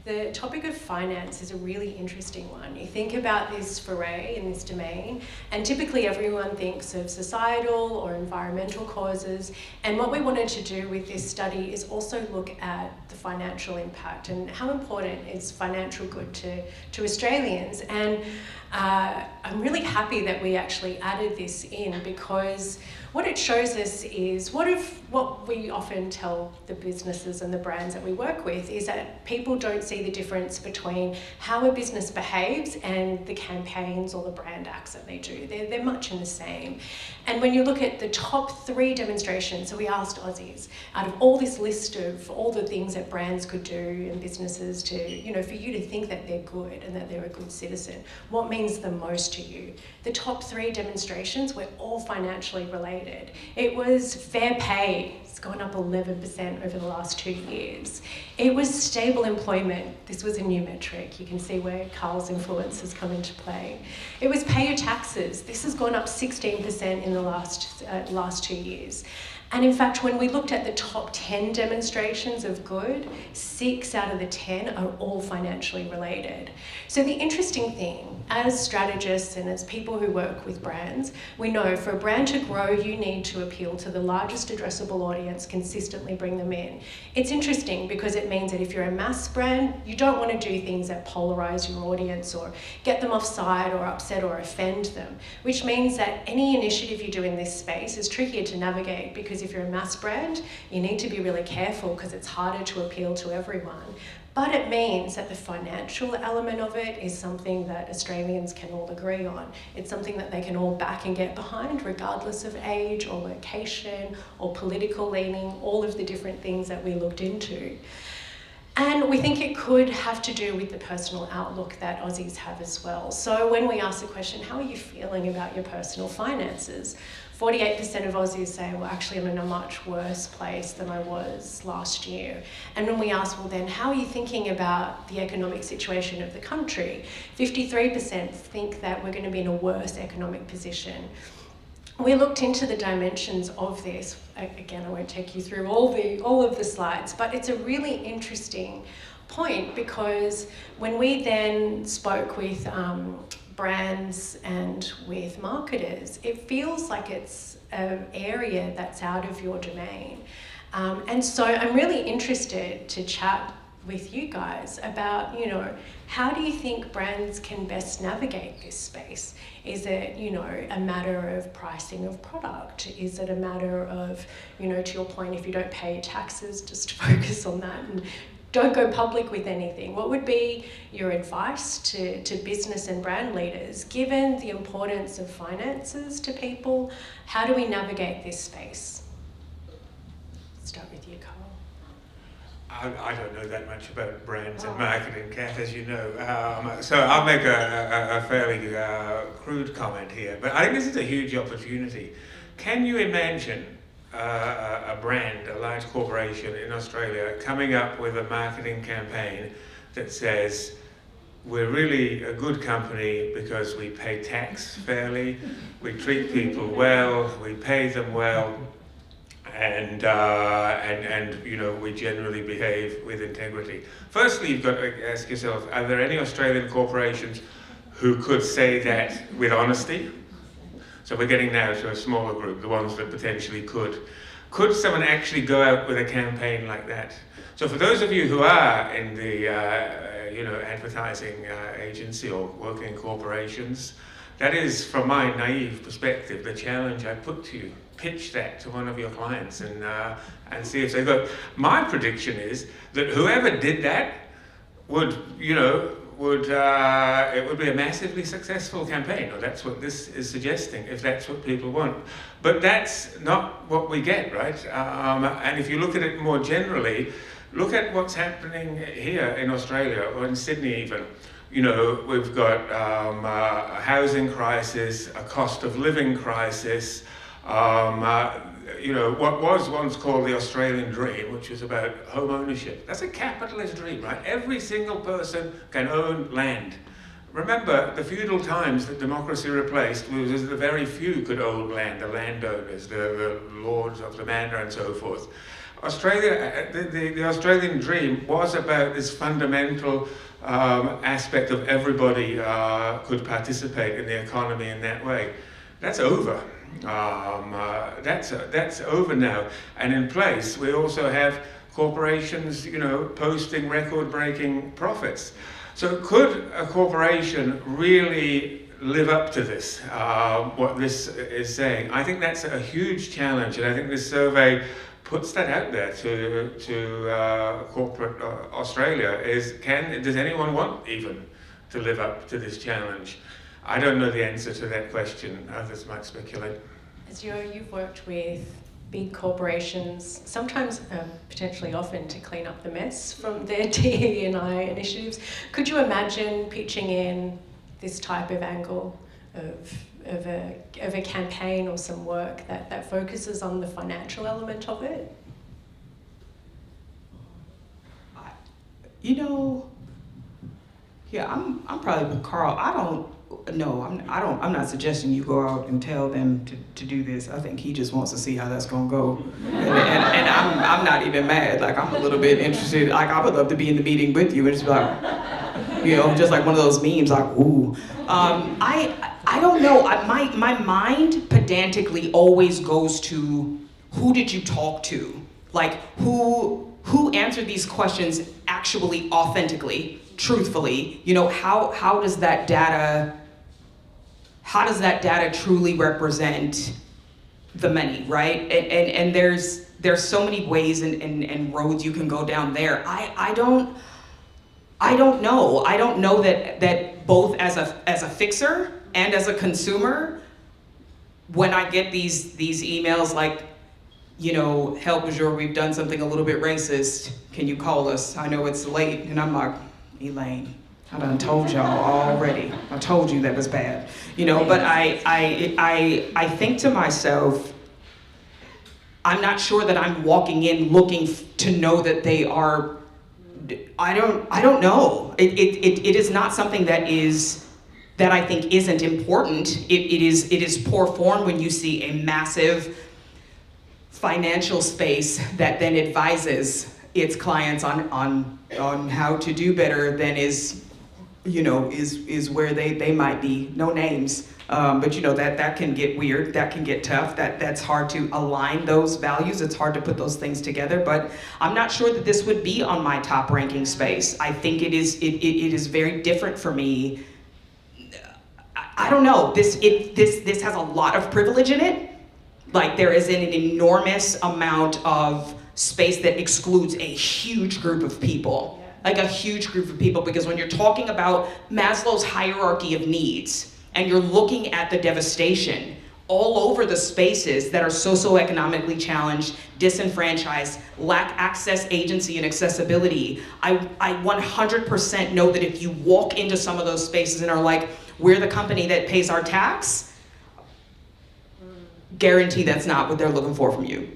the topic of finance is a really interesting one. You think about this foray in this domain, and typically everyone thinks of societal or environmental causes. And what we wanted to do with this study is also look at the financial impact and how important is financial good to Australians. And I'm really happy that we actually added this in, because what it shows us is what we often tell the businesses and the brands that we work with is that people don't see the difference between how a business behaves and the campaigns or the brand acts that they do. They're much in the same. And when you look at the top 3 demonstrations, so we asked Aussies, out of all this list of all the things that brands could do and businesses to, you know, for you to think that they're good and that they're a good citizen, what means the most to you? The top 3 demonstrations were all financially related. It was fair pay. It's gone up 11% over the last 2 years. It was stable employment. This was a new metric. You can see where Carl's influence has come into play. It was pay your taxes. This has gone up 16% in the last 2 years. And in fact, when we looked at the top 10 demonstrations of good, 6 out of the 10 are all financially related. So the interesting thing, as strategists and as people who work with brands, we know for a brand to grow, you need to appeal to the largest addressable audience, consistently bring them in. It's interesting because it means that if you're a mass brand, you don't want to do things that polarize your audience or get them offside or upset or offend them, which means that any initiative you do in this space is trickier to navigate, because if you're a mass brand, you need to be really careful because it's harder to appeal to everyone. But it means that the financial element of it is something that Australians can all agree on. It's something that they can all back and get behind, regardless of age or location or political leaning, all of the different things that we looked into. And we think it could have to do with the personal outlook that Aussies have as well. So when we ask the question, how are you feeling about your personal finances? 48% of Aussies say, well, actually, I'm in a much worse place than I was last year. And when we ask, well, then, how are you thinking about the economic situation of the country? 53% think that we're going to be in a worse economic position. We looked into the dimensions of this. Again, I won't take you through all of the slides, but it's a really interesting point, because when we then spoke with brands and with marketers, it feels like it's an area that's out of your domain. And so I'm really interested to chat with you guys about, you know, how do you think brands can best navigate this space? Is it, you know, a matter of pricing of product? Is it a matter of, you know, to your point, if you don't pay your taxes, just focus on that and don't go public with anything? What would be your advice to business and brand leaders, given the importance of finances to people? How do we navigate this space? Start with you, Carl. I don't know that much about brands and marketing, Kath, as you know. So I'll make a fairly crude comment here. But I think this is a huge opportunity. Can you imagine a brand, a large corporation in Australia, coming up with a marketing campaign that says, we're really a good company because we pay tax fairly, we treat people well, we pay them well, and you know, we generally behave with integrity. Firstly, you've got to ask yourself, are there any Australian corporations who could say that with honesty? So we're getting now to a smaller group, the ones that potentially could. Could someone actually go out with a campaign like that? So for those of you who are in the you know, advertising agency or working in corporations, that is, from my naive perspective, the challenge I put to you. Pitch that to one of your clients and see if they go. My prediction is that whoever did that would, you know, it would be a massively successful campaign, or that's what this is suggesting, if that's what people want. But that's not what we get, right? And if you look at it more generally, look at what's happening here in Australia, or in Sydney even. You know, we've got a housing crisis, a cost of living crisis, you know, what was once called the Australian dream, which was about home ownership. That's a capitalist dream, right? Every single person can own land. Remember, the feudal times that democracy replaced was the very few could own land, the landowners, the lords of the manor and so forth. Australia, the Australian dream was about this fundamental aspect of everybody could participate in the economy in that way. That's over. That's over now. And in place, we also have corporations, you know, posting record-breaking profits. So could a corporation really live up to this, what this is saying? I think that's a huge challenge, and I think this survey puts that out there to corporate Australia, does anyone want even to live up to this challenge? I don't know the answer to that question. Others might speculate. Azure, you've worked with big corporations, sometimes potentially often, to clean up the mess from their DE&I initiatives. Could you imagine pitching in this type of angle of a campaign or some work that focuses on the financial element of it? You know, yeah, I'm probably with Carl. I'm not suggesting you go out and tell them to do this. I think he just wants to see how that's gonna go. And I'm not even mad. Like, I'm a little bit interested. Like, I would love to be in the meeting with you and just be like, you know, just like one of those memes, like, ooh. I don't know. My mind pedantically always goes to, who did you talk to? Like, who answered these questions actually authentically, truthfully? You know, how does that data truly represent the many, right? And there's so many ways and roads you can go down there. I don't know. I don't know that both as a fixer and as a consumer, when I get these emails like, you know, help Azure, we've done something a little bit racist. Can you call us? I know it's late. And I'm like, Elaine, I done told y'all already. I told you that was bad. You know, but I think to myself, I'm not sure that I'm walking in looking to know that they are, I don't know. It is not something that I think isn't important. It is poor form when you see a massive financial space that then advises its clients on how to do better than is where they might be. No names, but you know that can get weird. That can get tough. That's hard to align those values. It's hard to put those things together. But I'm not sure that this would be on my top ranking space. I think it is very different for me. I don't know. This has a lot of privilege in it. Like, there is an enormous amount of space that excludes a huge group of people. Like a huge group of people, because when you're talking about Maslow's hierarchy of needs, and you're looking at the devastation all over the spaces that are socioeconomically challenged, disenfranchised, lack access, agency, and accessibility, I 100% know that if you walk into some of those spaces and are like, we're the company that pays our tax, guarantee that's not what they're looking for from you.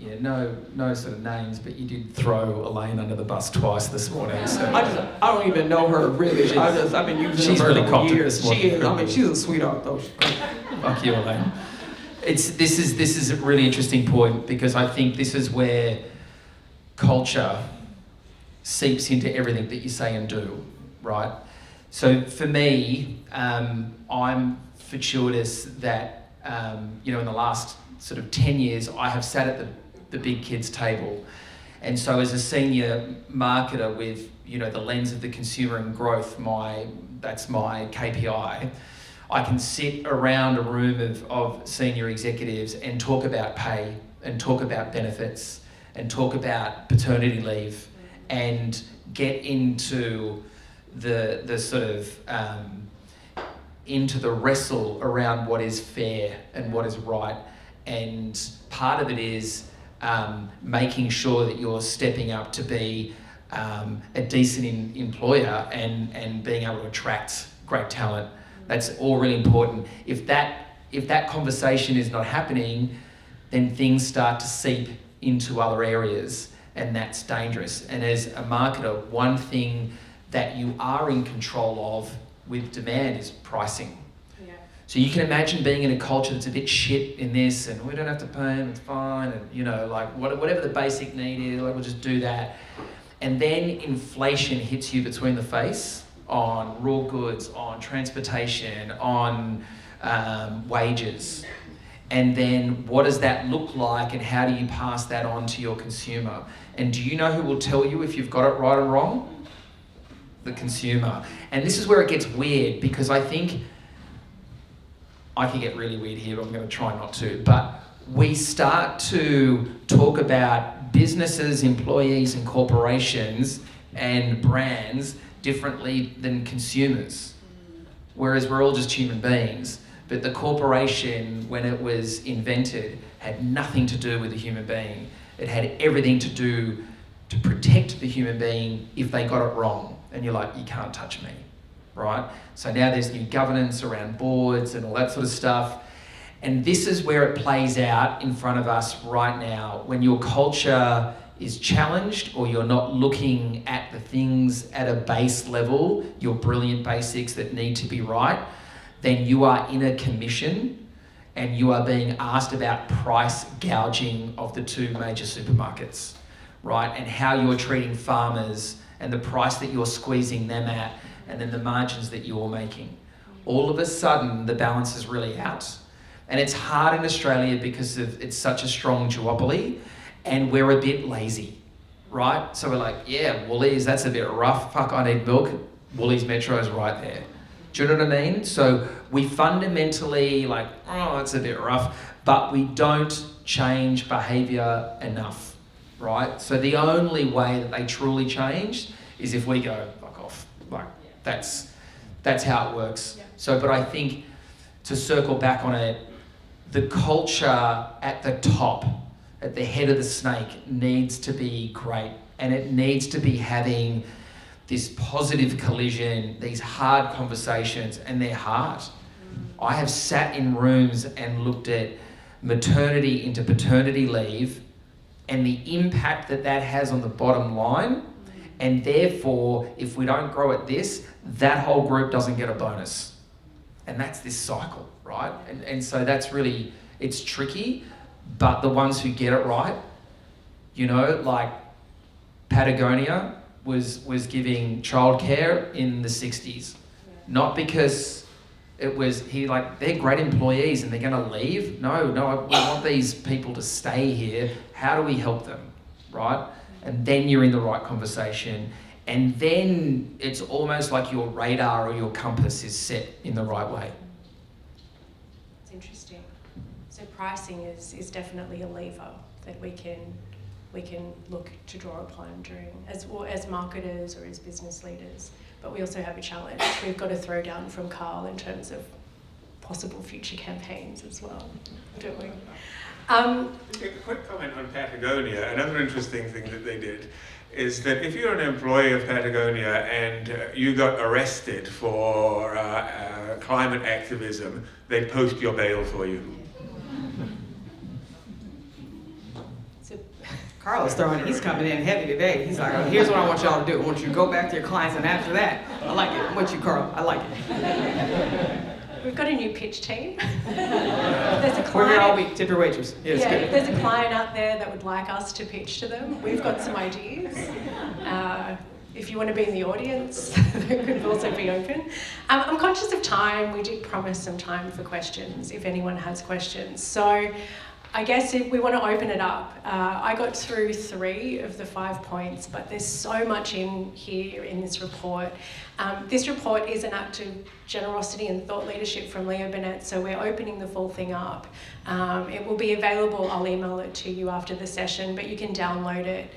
Yeah, no sort of names, but you did throw Elaine under the bus twice this morning. So. I don't even know her really. I've been using She's her really for copped it years. this morning. She is. I mean, she's a sweetheart though. Fuck you, Elaine. This is a really interesting point, because I think this is where culture seeps into everything that you say and do, right? So for me, I'm fortuitous that in the last sort of 10 years, I have sat at the big kids table. And so as a senior marketer with, the lens of the consumer and growth, that's my KPI, I can sit around a room of senior executives and talk about pay and talk about benefits and talk about paternity leave and get into the sort of into the wrestle around what is fair and what is right. And part of it is making sure that you're stepping up to be a decent employer and being able to attract great talent. That's all really important. If that conversation is not happening, then things start to seep into other areas, and that's dangerous. And as a marketer, one thing that you are in control of with demand is pricing. Yeah. So you can imagine being in a culture that's a bit shit in this, and we don't have to pay them, it's fine, and whatever the basic need is, we'll just do that. And then inflation hits you between the face on raw goods, on transportation, on wages. And then what does that look like, and how do you pass that on to your consumer? And do you know who will tell you if you've got it right or wrong? The consumer. And this is where it gets weird, because I think I can get really weird here, but I'm going to try not to. But we start to talk about businesses, employees, and corporations and brands differently than consumers, whereas we're all just human beings. But the corporation, when it was invented, had nothing to do with the human being. It had everything to do to protect the human being if they got it wrong. And you're like, you can't touch me, right? So now there's new governance around boards and all that sort of stuff. And this is where it plays out in front of us right now. When your culture is challenged, or you're not looking at the things at a base level, your brilliant basics that need to be right, then you are in a commission and you are being asked about price gouging of the two major supermarkets, right? And how you're treating farmers and the price that you're squeezing them at, and then the margins that you're making. All of a sudden, the balance is really out. And it's hard in Australia because it's such a strong duopoly, and we're a bit lazy, right? So we're like, yeah, Woolies, that's a bit rough. Fuck, I need milk. Woolies Metro's right there. Do you know what I mean? So we fundamentally like, oh, it's a bit rough, but we don't change behaviour enough, right? So the only way that they truly change is if we go, fuck off. Like, that's how it works. Yeah. So, but I think, to circle back on it, the culture at the top, at the head of the snake, needs to be great, and it needs to be having this positive collision, these hard conversations, and they're hard. I have sat in rooms and looked at maternity into paternity leave and the impact that has on the bottom line, and therefore, if we don't grow at this, that whole group doesn't get a bonus. And that's this cycle, right? And so that's really, it's tricky, but the ones who get it right, like Patagonia was giving childcare in the 60s. Not because it was, they're great employees and they're gonna leave. No, we want these people to stay here. How do we help them, right? And then you're in the right conversation. And then it's almost like your radar or your compass is set in the right way. It's interesting. So pricing is definitely a lever that we can look to draw upon as marketers or as business leaders. But we also have a challenge we've got to throw down from Carl in terms of possible future campaigns as well, don't we? A quick comment on Patagonia. Another interesting thing that they did is that if you're an employee of Patagonia and you got arrested for climate activism, they'd post your bail for you. It's a Carl's he's coming in heavy today. He's like, oh, here's what I want y'all to do. I want you to go back to your clients, and after that, I like it. I'm with you, Carl. I like it. We've got a new pitch team. There's a client. We're here all week. Tip your waitress. Yeah, Yeah, good. if there's a client out there that would like us to pitch to them, we've got some ideas. If you want to be in the audience, that could also be open. I'm conscious of time. We did promise some time for questions, if anyone has questions. So I guess if we want to open it up, I got through 3 of the 5 points, but there's so much in here in this report. This report is an act of generosity and thought leadership from Leo Burnett, so we're opening the full thing up. It will be available, I'll email it to you after the session, but you can download it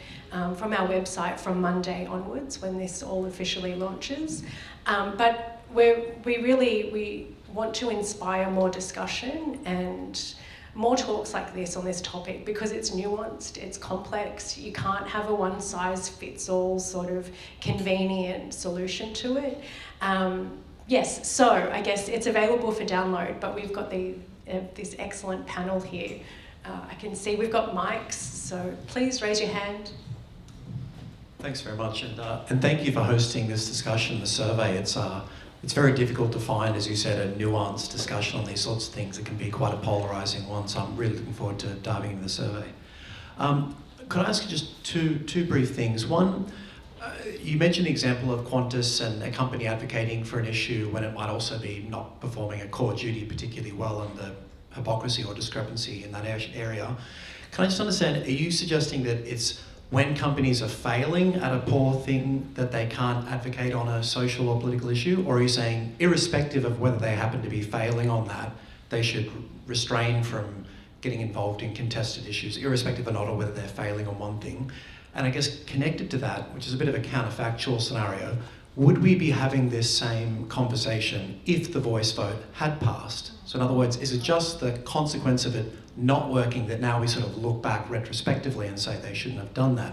from our website from Monday onwards when this all officially launches. But we want to inspire more discussion and more talks like this on this topic because it's nuanced, it's complex. You can't have a one-size-fits-all sort of convenient solution to it. Yes, so I guess it's available for download, but we've got this excellent panel here. I can see we've got mics, so please raise your hand. Thanks very much, and thank you for hosting this discussion, the survey. It's very difficult to find, as you said, a nuanced discussion on these sorts of things. It can be quite a polarising one, so I'm really looking forward to diving into the survey. Could I ask you just two brief things? One, you mentioned the example of Qantas and a company advocating for an issue when it might also be not performing a core duty particularly well, and the hypocrisy or discrepancy in that area. Can I just understand, are you suggesting that it's when companies are failing at a poor thing that they can't advocate on a social or political issue? Or are you saying, irrespective of whether they happen to be failing on that, they should restrain from getting involved in contested issues, irrespective or not, or whether they're failing on one thing? And I guess connected to that, which is a bit of a counterfactual scenario, would we be having this same conversation if the voice vote had passed? So in other words, is it just the consequence of it not working that now we sort of look back retrospectively and say they shouldn't have done that?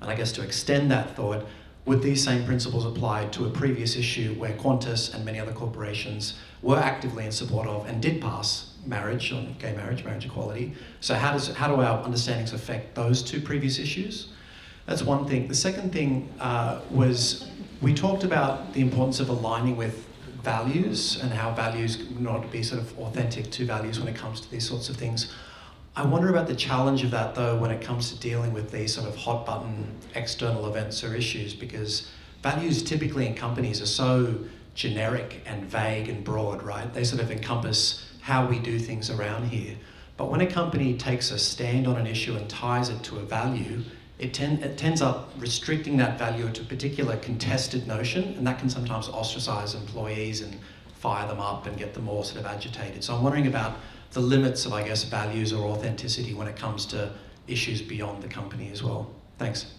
And I guess to extend that thought, would these same principles apply to a previous issue where Qantas and many other corporations were actively in support of and did pass marriage, on gay marriage, marriage equality? So how do our understandings affect those 2 previous issues? That's one thing. The second thing was we talked about the importance of aligning with values and how values not be sort of authentic to values when it comes to these sorts of things. I wonder about the challenge of that though when it comes to dealing with these sort of hot button external events or issues, because values typically in companies are so generic and vague and broad, right? They sort of encompass how we do things around here. But when a company takes a stand on an issue and ties it to a value, it tends up restricting that value to a particular contested notion, and that can sometimes ostracize employees and fire them up and get them all sort of agitated. So I'm wondering about the limits of, I guess, values or authenticity when it comes to issues beyond the company as well. Thanks.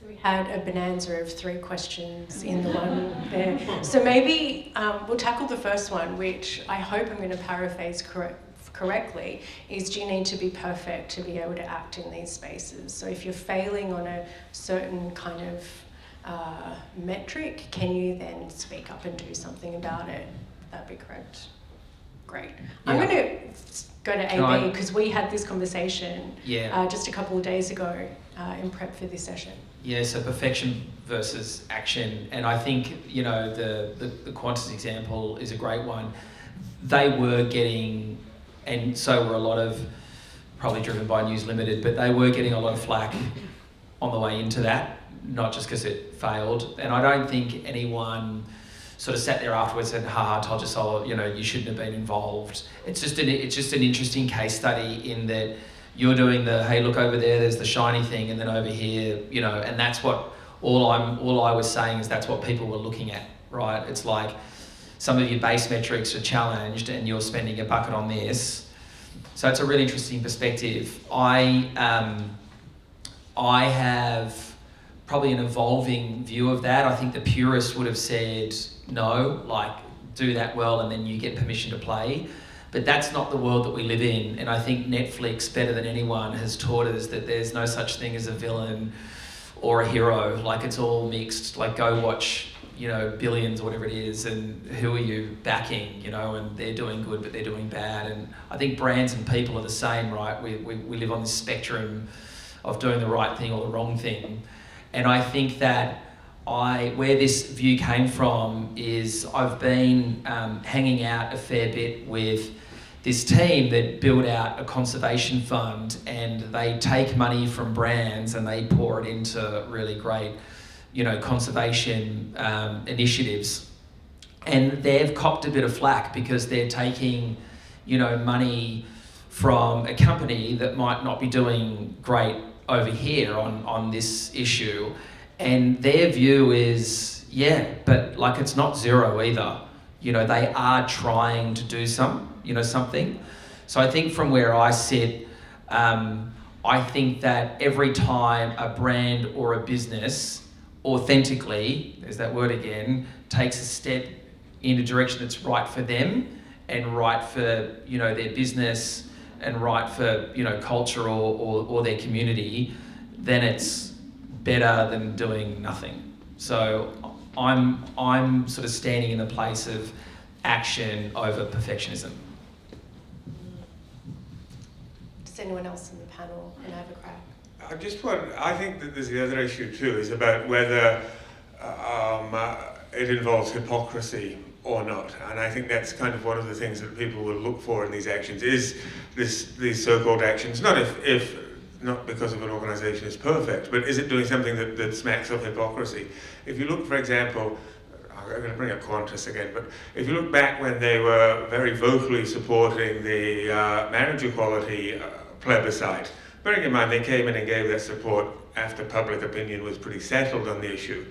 So we had a bonanza of 3 questions in the one there. So maybe we'll tackle the first one, which I hope I'm going to paraphrase correctly, is do you need to be perfect to be able to act in these spaces? So if you're failing on a certain kind of metric, can you then speak up and do something about it? That'd be correct. Great. Yeah. I'm going to go to AB because we had this conversation just a couple of days ago in prep for this session. Yeah, so perfection versus action. And I think, you know, the Qantas example is a great one. They were getting, and so were a lot of, probably driven by News Limited, but they were getting a lot of flack on the way into that, not just because it failed. And I don't think anyone sort of sat there afterwards and I told you so, you know, you shouldn't have been involved. It's just an interesting case study in that you're doing the, hey, look over there's the shiny thing, and then over here, you know, and that's what all I was saying is that's what people were looking at, right? It's like some of your base metrics are challenged and you're spending a bucket on this. So it's a really interesting perspective. I have probably an evolving view of that. I think the purist would have said no, like do that well and then you get permission to play. But that's not the world that we live in. And I think Netflix, better than anyone, has taught us that there's no such thing as a villain or a hero. Like it's all mixed. Like go watch, you know, Billions or whatever it is, and who are you backing, you know, and they're doing good, but they're doing bad. And I think brands and people are the same, right? We live on this spectrum of doing the right thing or the wrong thing. And I think that where this view came from is I've been hanging out a fair bit with this team that build out a conservation fund, and they take money from brands and they pour it into really great, conservation initiatives. And they've copped a bit of flack because they're taking, money from a company that might not be doing great over here on this issue. And their view is, yeah, but like it's not zero either. They are trying to do something. So I think from where I sit, I think that every time a brand or a business authentically, there's that word again, takes a step in a direction that's right for them and right for, their business and right for, culture or their community, then it's better than doing nothing. So I'm sort of standing in the place of action over perfectionism. Does anyone else in the panel want to have a crack? I think that there's the other issue too, is about whether it involves hypocrisy or not. And I think that's kind of one of the things that people will look for in these actions, is these so-called actions, not because of an organisation is perfect, but is it doing something that smacks of hypocrisy? If you look, for example, I'm going to bring up Qantas again, but if you look back when they were very vocally supporting the marriage equality plebiscite, bearing in mind they came in and gave that support after public opinion was pretty settled on the issue.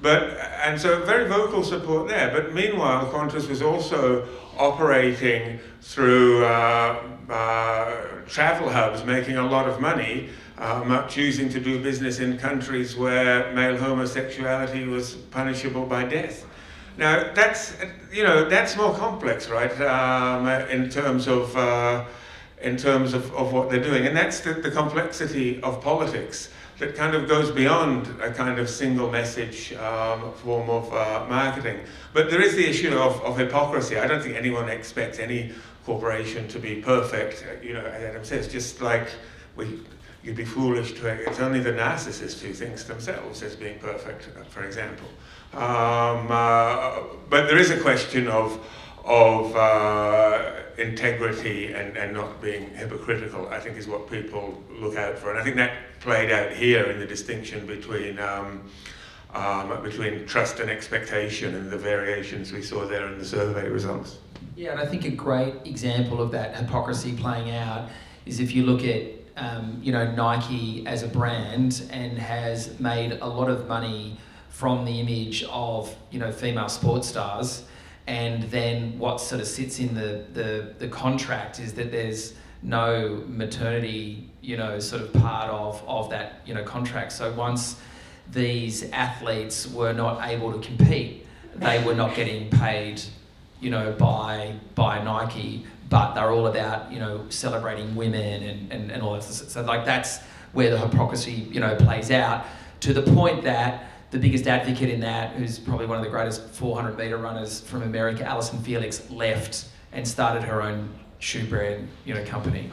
And so very vocal support there, but meanwhile Qantas was also operating through travel hubs, making a lot of money, choosing to do business in countries where male homosexuality was punishable by death. Now that's more complex, right? In terms of what they're doing, and that's the complexity of politics that kind of goes beyond a kind of single message form of marketing. But there is the issue of hypocrisy. I don't think anyone expects any corporation to be perfect. As Adam says, just like you'd be foolish to, it's only the narcissist who thinks themselves as being perfect, for example. But there is a question of integrity and not being hypocritical, I think, is what people look out for. And I think that played out here in the distinction between trust and expectation and the variations we saw there in the survey results. Yeah, and I think a great example of that hypocrisy playing out is if you look at Nike as a brand, and has made a lot of money from the image of female sports stars. And then what sort of sits in the contract is that there's no maternity, sort of part of that, contract. So once these athletes were not able to compete, they were not getting paid, by Nike, but they're all about, celebrating women and all that. So like that's where the hypocrisy, plays out, to the point that the biggest advocate in that, who's probably one of the greatest 400-metre runners from America, Alison Felix, left and started her own shoe brand, company.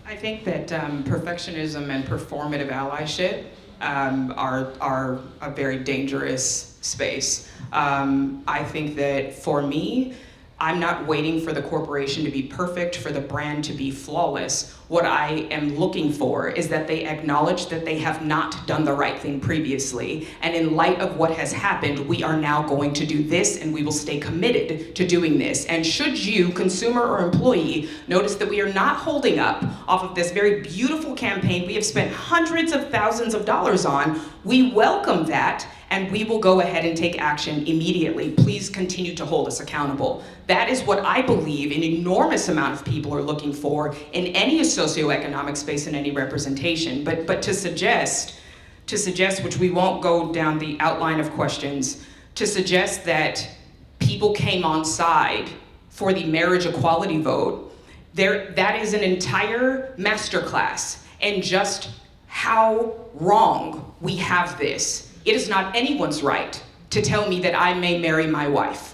I think that perfectionism and performative allyship are a very dangerous space. I think that for me, I'm not waiting for the corporation to be perfect, for the brand to be flawless. What I am looking for is that they acknowledge that they have not done the right thing previously. And in light of what has happened, we are now going to do this, and we will stay committed to doing this. And should you, consumer or employee, notice that we are not holding up off of this very beautiful campaign we have spent hundreds of thousands of dollars on, we welcome that, and we will go ahead and take action immediately. Please continue to hold us accountable. That is what I believe an enormous amount of people are looking for in any socioeconomic space and any representation. But to suggest, which we won't go down the outline of questions, to suggest that people came on side for the marriage equality vote, that is an entire masterclass in just how wrong we have this. It is not anyone's right to tell me that I may marry my wife.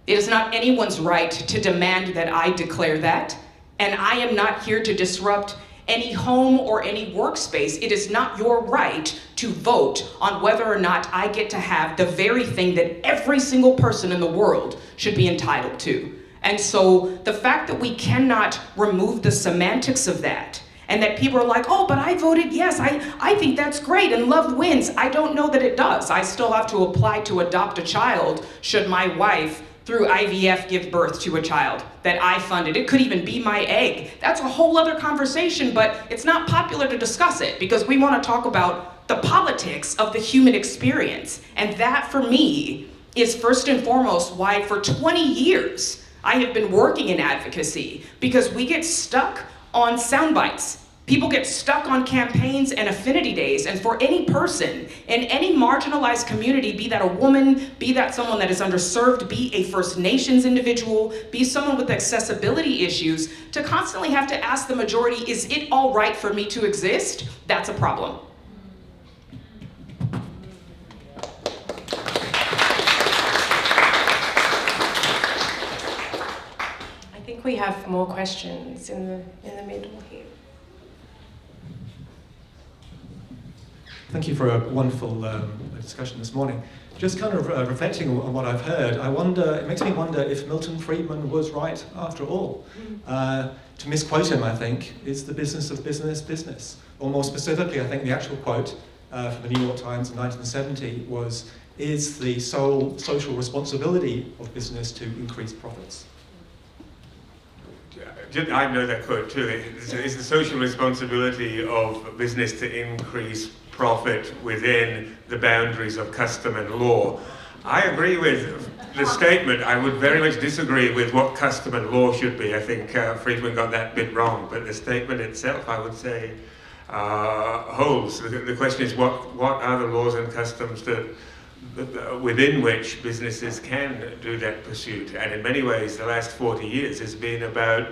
It is not anyone's right to demand that I declare that. And I am not here to disrupt any home or any workspace, it is not your right to vote on whether or not I get to have the very thing that every single person in the world should be entitled to. And so the fact that we cannot remove the semantics of that, and that people are like, oh, but I voted yes, I think that's great, and love wins. I don't know that it does. I still have to apply to adopt a child should my wife, through IVF, give birth to a child that I funded. It could even be my egg. That's a whole other conversation, but it's not popular to discuss it because we want to talk about the politics of the human experience. And that, for me, is first and foremost why for 20 years I have been working in advocacy, because we get stuck on sound bites. People get stuck on campaigns and affinity days, and for any person in any marginalized community, be that a woman, be that someone that is underserved, be a First Nations individual, be someone with accessibility issues, to constantly have to ask the majority, is it all right for me to exist? That's a problem. I think we have more questions in the middle here. Thank you for a wonderful discussion this morning. Just kind of reflecting on what I've heard, it makes me wonder if Milton Friedman was right after all. To misquote him, I think, is the business of business business. Or more specifically, I think the actual quote from the New York Times in 1970 was, is the sole social responsibility of business to increase profits? I know that quote too. It's the social responsibility of business to increase profit within the boundaries of custom and law. I agree with the statement. I would very much disagree with what custom and law should be. I think Friedman got that bit wrong, but the statement itself, I would say, holds. The question is, what are the laws and customs that within which businesses can do that pursuit? And in many ways, the last 40 years has been about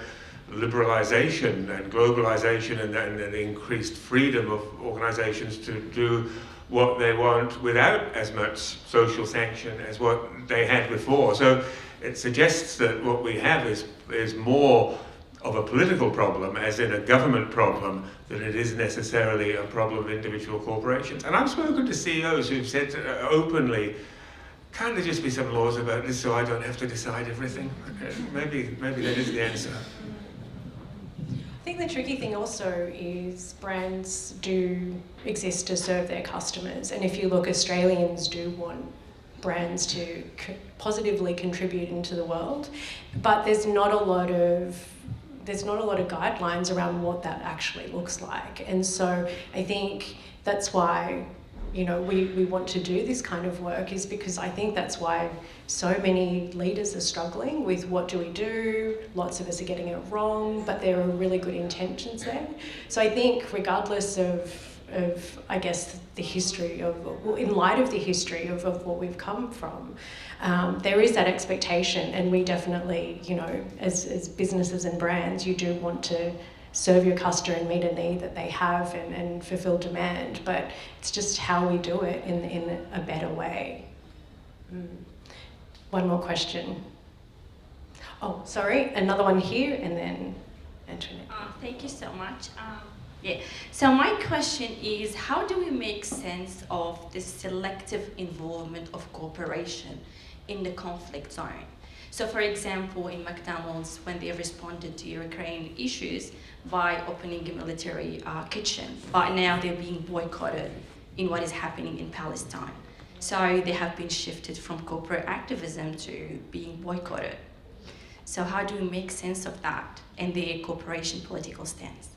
liberalization and globalization and increased freedom of organizations to do what they want without as much social sanction as what they had before. So it suggests that what we have is more of a political problem, as in a government problem, than it is necessarily a problem of individual corporations. And I've spoken to CEOs who've said openly, can't there just be some laws about this so I don't have to decide everything? Maybe that is the answer. I think the tricky thing also is brands do exist to serve their customers, and if you look, Australians do want brands to positively contribute into the world, but there's not a lot of guidelines around what that actually looks like. And so I think that's why, you know, we want to do this kind of work, is because I think that's why so many leaders are struggling with what do we do. Lots of us are getting it wrong, but there are really good intentions there. So I think regardless of I guess the history of, in light of the history of what we've come from, there is that expectation, and we definitely, you know, as businesses and brands, you do want to serve your customer and meet a need that they have and fulfill demand, but it's just how we do it in a better way. One more question. Oh, sorry, another one here, and then Antoinette. Thank you so much. So my question is, how do we make sense of the selective involvement of cooperation in the conflict zone? So for example, in McDonald's, when they responded to Ukraine issues by opening a military kitchen, but now they're being boycotted in what is happening in Palestine. So they have been shifted from corporate activism to being boycotted. So how do we make sense of that and their cooperation political stance?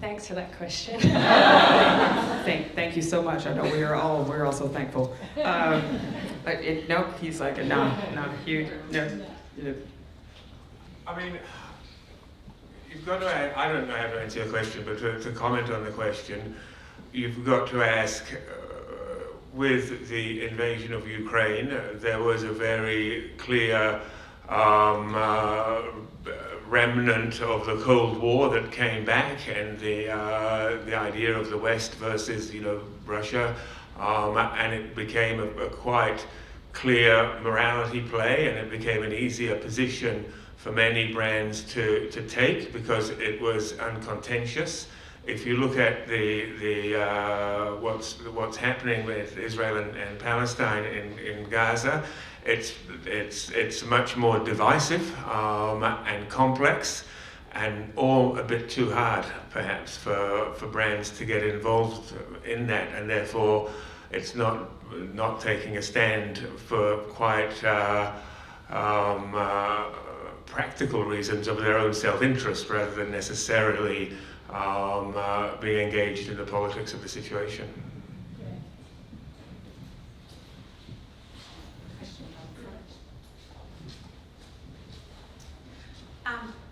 Thanks for that question. Thank you so much. I know we're also thankful. Nope, he's like, no, huge, no. I mean, you've got to, I don't know how to answer your question, but to comment on the question, you've got to ask, with the invasion of Ukraine, there was a very clear remnant of the Cold War that came back, and the idea of the West versus, Russia, and it became a quite clear morality play, and it became an easier position for many brands to take because it was uncontentious. If you look at what's happening with Israel and Palestine in Gaza, it's much more divisive and complex, and all a bit too hard perhaps for brands to get involved in that, and therefore it's not taking a stand for quite practical reasons of their own self-interest rather than necessarily being engaged in the politics of the situation.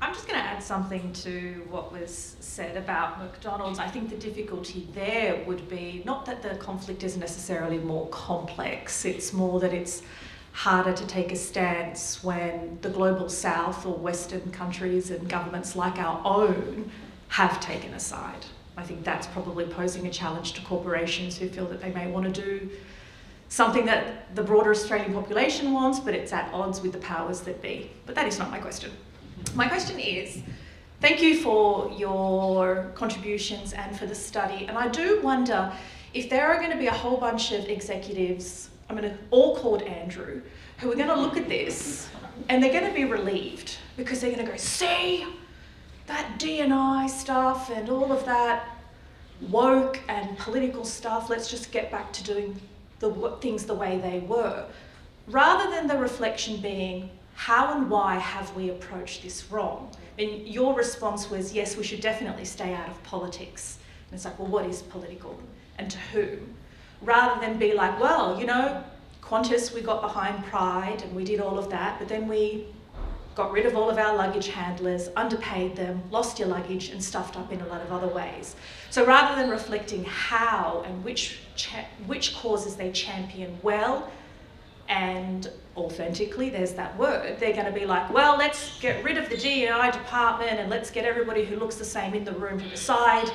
I'm just going to add something to what was said about McDonald's. I think the difficulty there would be not that the conflict is necessarily more complex, it's more that it's harder to take a stance when the global south or Western countries and governments like our own have taken a side. I think that's probably posing a challenge to corporations who feel that they may want to do something that the broader Australian population wants, but it's at odds with the powers that be. But that is not my question. My question is, thank you for your contributions and for the study. And I do wonder if there are going to be a whole bunch of executives, all called Andrew, who are going to look at this and they're going to be relieved because they're going to go, see, that D&I stuff and all of that woke and political stuff, let's just get back to doing things the way they were. Rather than the reflection being, how and why have we approached this wrong? And your response was, yes, we should definitely stay out of politics. And it's like, well, what is political and to whom? Rather than be like, well, Qantas, we got behind Pride and we did all of that, but then we got rid of all of our luggage handlers, underpaid them, lost your luggage and stuffed up in a lot of other ways. So rather than reflecting how and which causes they champion well and authentically, there's that word, they're going to be like, well, let's get rid of the D&I department and let's get everybody who looks the same in the room to decide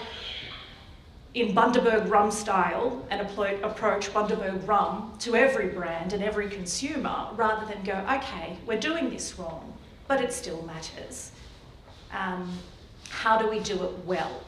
in Bundaberg rum style and approach Bundaberg rum to every brand and every consumer rather than go, okay, we're doing this wrong, but it still matters. How do we do it well?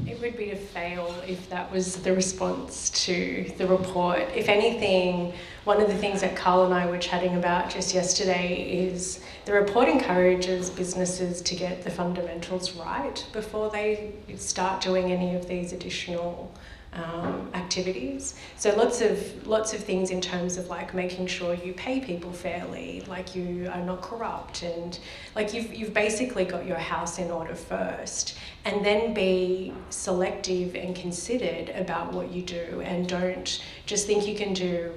It would be to fail if that was the response to the report. If anything, one of the things that Carl and I were chatting about just yesterday is the report encourages businesses to get the fundamentals right before they start doing any of these additional activities. So lots of things in terms of like making sure you pay people fairly, like you are not corrupt, and like you've basically got your house in order first, and then be selective and considered about what you do, and don't just think you can do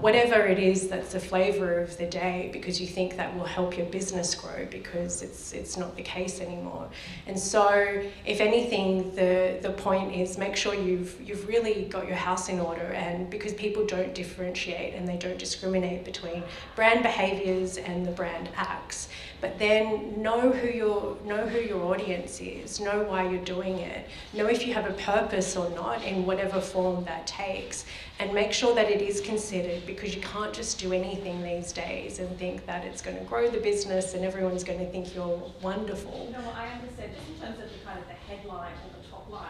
whatever it is that's the flavour of the day because you think that will help your business grow, because it's not the case anymore. And so if anything, the point is make sure you've really got your house in order, and because people don't differentiate and they don't discriminate between brand behaviours and the brand acts. But then know who your audience is, know why you're doing it, know if you have a purpose or not in whatever form that takes, and make sure that it is considered, because you can't just do anything these days and think that it's going to grow the business and everyone's going to think you're wonderful. No, I understand. Just in terms of the kind of the headline or the top line,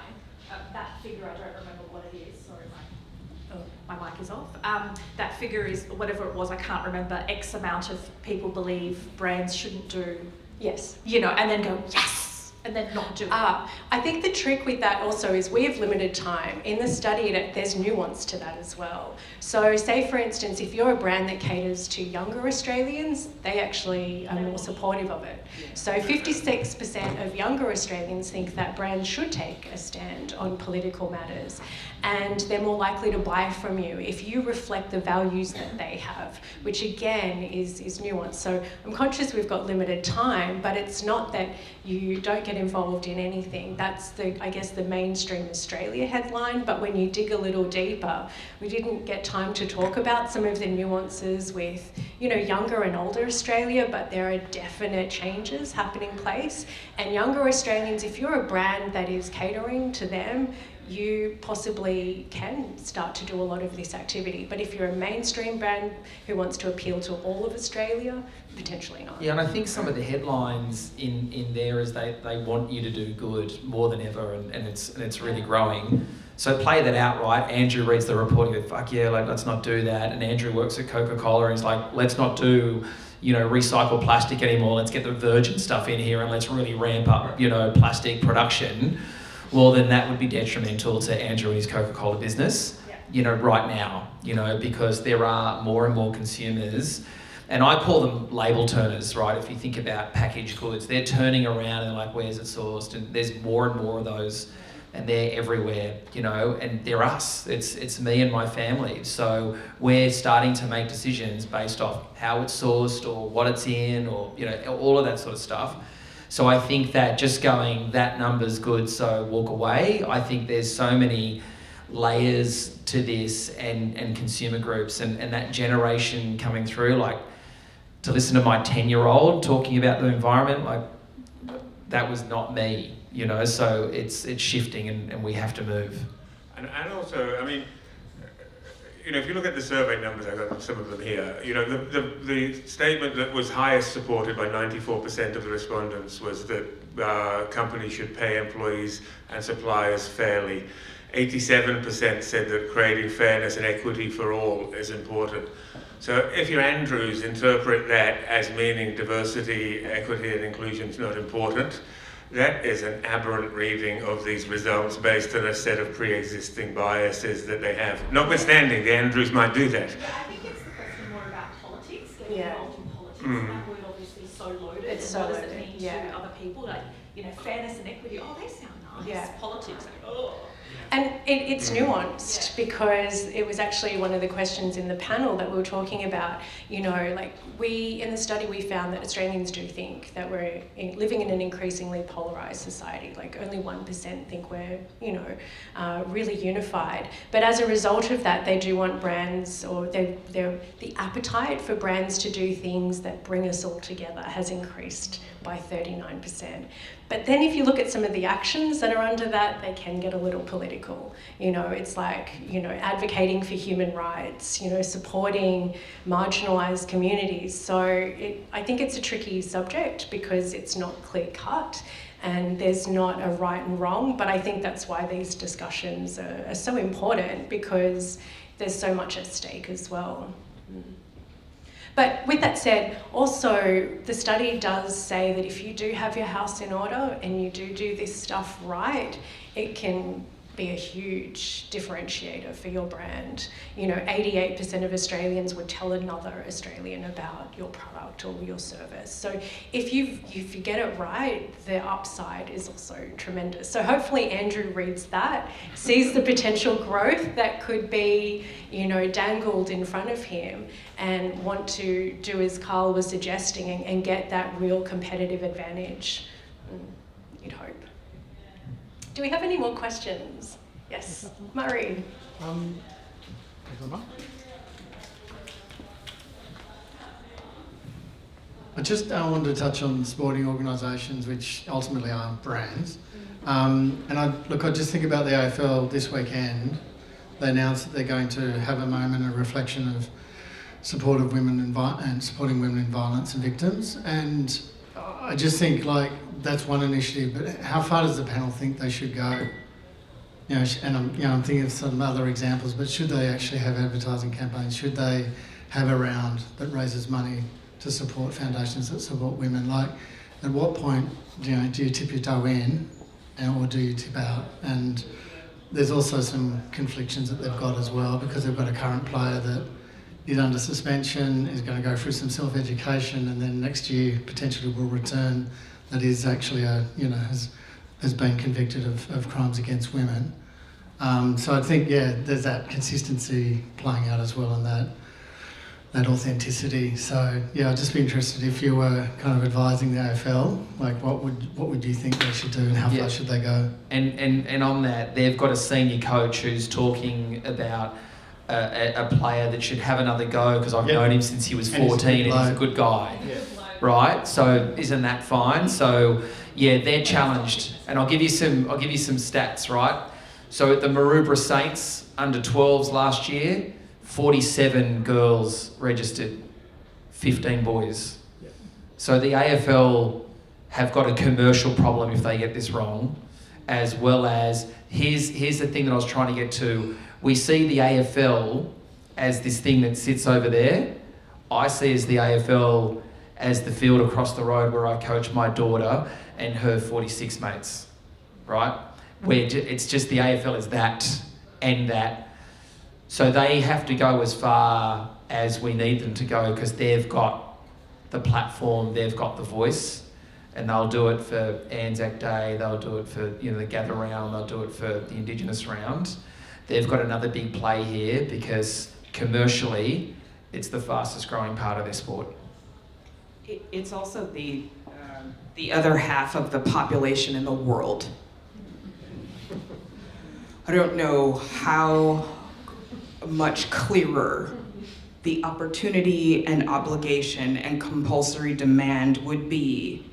that figure, I don't remember what it is, sorry, my mic is off. That figure is whatever it was, I can't remember, X amount of people believe brands shouldn't do, Yes. and then go, yes, and then not do it. I think the trick with that also is we have limited time. In the study, there's nuance to that as well. So say, for instance, if you're a brand that caters to younger Australians, they actually are more supportive of it. So 56% of younger Australians think that brands should take a stand on political matters, and they're more likely to buy from you if you reflect the values that they have, which again is nuanced. So I'm conscious we've got limited time, but it's not that you don't get involved in anything. That's I guess the mainstream Australia headline, but when you dig a little deeper, we didn't get time to talk about some of the nuances with, younger and older Australia, but there are definite changes happening place. And younger Australians, if you're a brand that is catering to them, you possibly can start to do a lot of this activity. But if you're a mainstream brand who wants to appeal to all of Australia, potentially not. Yeah, and I think some of the headlines in there is they want you to do good more than ever, and it's really growing. So play that out, right? Andrew reads the report and goes, fuck yeah, like, let's not do that. And Andrew works at Coca-Cola and he's like, let's not do, recycle plastic anymore. Let's get the virgin stuff in here and let's really ramp up, plastic production. Well, then that would be detrimental to Andrew and his Coca-Cola business, right now, because there are more and more consumers. And I call them label turners, right? If you think about packaged goods, they're turning around and like, where's it sourced? And there's more and more of those. And they're everywhere, and they're us. It's me and my family. So we're starting to make decisions based off how it's sourced or what it's in or, all of that sort of stuff. So I think that just going, that number's good, so walk away. I think there's so many layers to this and consumer groups and that generation coming through, like to listen to my 10-year-old talking about the environment, like that was not me. So it's shifting and we have to move. And also, I mean, if you look at the survey numbers, I've got some of them here, the statement that was highest supported by 94% of the respondents was that companies should pay employees and suppliers fairly. 87% said that creating fairness and equity for all is important. So if your Andrews interpret that as meaning diversity, equity and inclusion is not important, that is an aberrant reading of these results based on a set of pre-existing biases that they have. Notwithstanding, the Andrews might do that. Yeah, I think it's the question more about politics, getting involved in politics. That word obviously is so loaded. It's and so what does loaded, it mean yeah. to other people? Like, fairness and equity, they sound nice. Yeah. Politics, like, oh. And it's nuanced because it was actually one of the questions in the panel that we were talking about. In the study we found that Australians do think that we're living in an increasingly polarised society. Like only 1% think we're, really unified. But as a result of that, they do want brands, or the appetite for brands to do things that bring us all together has increased by 39%. But then if you look at some of the actions that are under that, they can get a little political. It's like, advocating for human rights, supporting marginalised communities. So I think it's a tricky subject because it's not clear cut and there's not a right and wrong. But I think that's why these discussions are so important, because there's so much at stake as well. But with that said, also the study does say that if you do have your house in order and you do this stuff right, it can be a huge differentiator for your brand. 88% of Australians would tell another Australian about your product or your service. So if you get it right, the upside is also tremendous. So hopefully Andrew reads that, sees the potential growth that could be, dangled in front of him, and want to do as Carl was suggesting and get that real competitive advantage. You'd hope. Do we have any more questions? Yes, Murray. I just wanted to touch on sporting organisations, which ultimately are brands. And I just think about the AFL this weekend. They announced that they're going to have a moment, a reflection of support of women and supporting women in violence and victims. And I just think that's one initiative, but how far does the panel think they should go? And I'm thinking of some other examples, but should they actually have advertising campaigns? Should they have a round that raises money to support foundations that support women? At what point, do you tip your toe in, or do you tip out? And there's also some conflictions that they've got as well, because they've got a current player that is under suspension, is going to go through some self-education, and then next year potentially will return, that is actually has been convicted of crimes against women. So I think, there's that consistency playing out as well, and that authenticity. So I'd just be interested if you were kind of advising the AFL, what would you think they should do and how far should they go? And on that, they've got a senior coach who's talking about a player that should have another go, because I've known him since he was 14 and he's a good guy, right? So isn't that fine? So they're challenged, and I'll give you some stats, right? So at the Maroubra Saints under 12s last year, 47 girls registered, 15 boys. So the AFL have got a commercial problem if they get this wrong, as well as, here's the thing that I was trying to get to. We see the AFL as this thing that sits over there. I see as the AFL as the field across the road where I coach my daughter and her 46 mates, right? Where it's just the AFL is that and that. So they have to go as far as we need them to go because they've got the platform, they've got the voice, and they'll do it for Anzac Day, they'll do it for the Gather Round, they'll do it for the Indigenous Round. They've got another big play here because commercially, it's the fastest growing part of their sport. It's also the other half of the population in the world. I don't know how much clearer the opportunity and obligation and compulsory demand would be.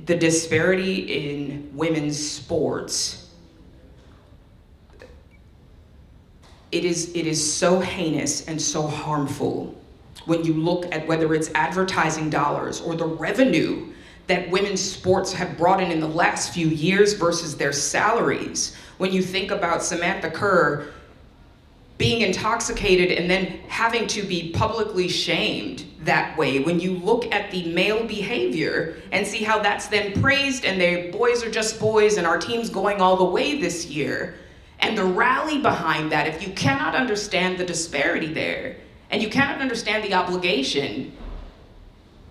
The disparity in women's sports, it is so heinous and so harmful when you look at whether it's advertising dollars or the revenue that women's sports have brought in the last few years versus their salaries. When you think about Samantha Kerr being intoxicated and then having to be publicly shamed that way, when you look at the male behavior and see how that's then praised and the boys are just boys and our team's going all the way this year, and the rally behind that, if you cannot understand the disparity there, and you cannot understand the obligation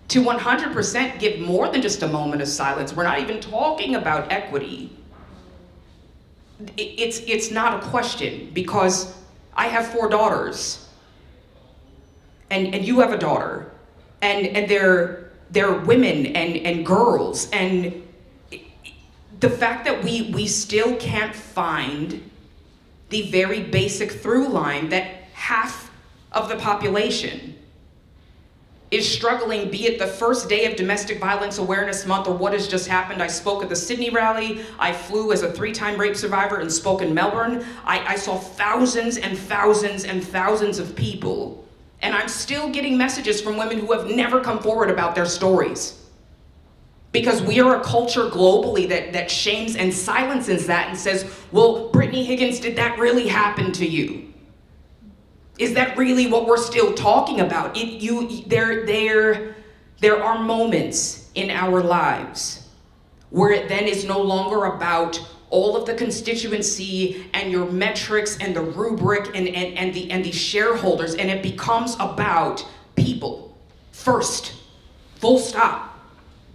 to 100% give more than just a moment of silence. We're not even talking about equity. It's not a question, because I have 4 daughters, and you have a daughter, and they're women and girls, and the fact that we still can't find the very basic through line that half of the population is struggling, be it the first day of Domestic Violence Awareness Month or what has just happened. I spoke at the Sydney rally. I flew as a 3-time rape survivor and spoke in Melbourne. I saw thousands and thousands and thousands of people, and I'm still getting messages from women who have never come forward about their stories. Because we are a culture globally that shames and silences that and says, well, Brittany Higgins, did that really happen to you? Is that really what we're still talking about? There are moments in our lives where it then is no longer about all of the constituency and your metrics and the rubric and the shareholders, and it becomes about people first, full stop.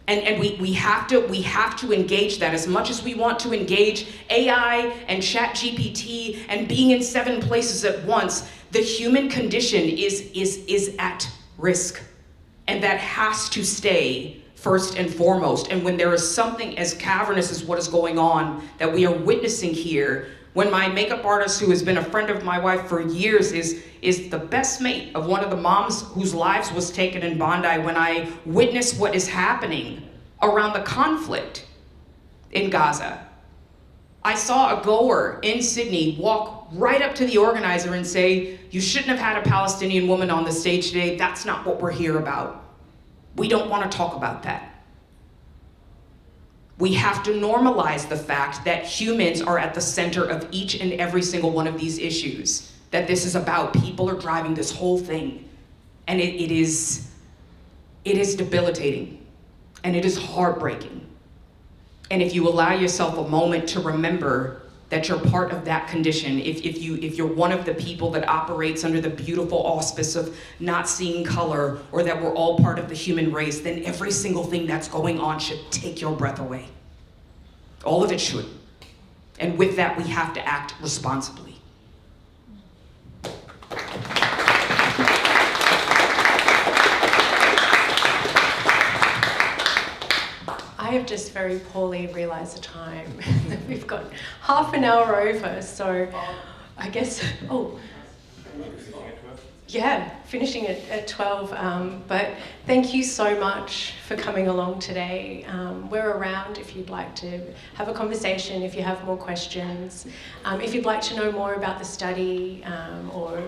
And we have to engage that as much as we want to engage AI and ChatGPT and being in 7 places at once. The human condition is at risk, and that has to stay first and foremost. And when there is something as cavernous as what is going on that we are witnessing here, when my makeup artist, who has been a friend of my wife for years, is the best mate of one of the moms whose lives was taken in Bondi, when I witness what is happening around the conflict in Gaza, I saw a goer in Sydney walk right up to the organizer and say, you shouldn't have had a Palestinian woman on the stage today. That's not what we're here about. We don't want to talk about that. We have to normalize the fact that humans are at the center of each and every single one of these issues, that this is about. People are driving this whole thing, and it is debilitating, and it is heartbreaking. And if you allow yourself a moment to remember that you're part of that condition, if you're one of the people that operates under the beautiful auspice of not seeing color, or that we're all part of the human race, then every single thing that's going on should take your breath away. All of it should. And with that, we have to act responsibly. I have just very poorly realised the time. We've got half an hour over, so I guess, Yeah, finishing at 12. But thank you so much for coming along today. We're around if you'd like to have a conversation, if you have more questions. If you'd like to know more about the study or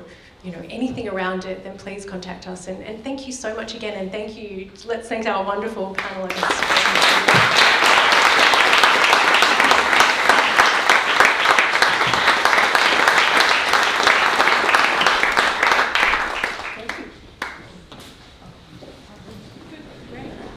anything around it, then please contact us. And thank you so much again. And let's thank our wonderful panelists.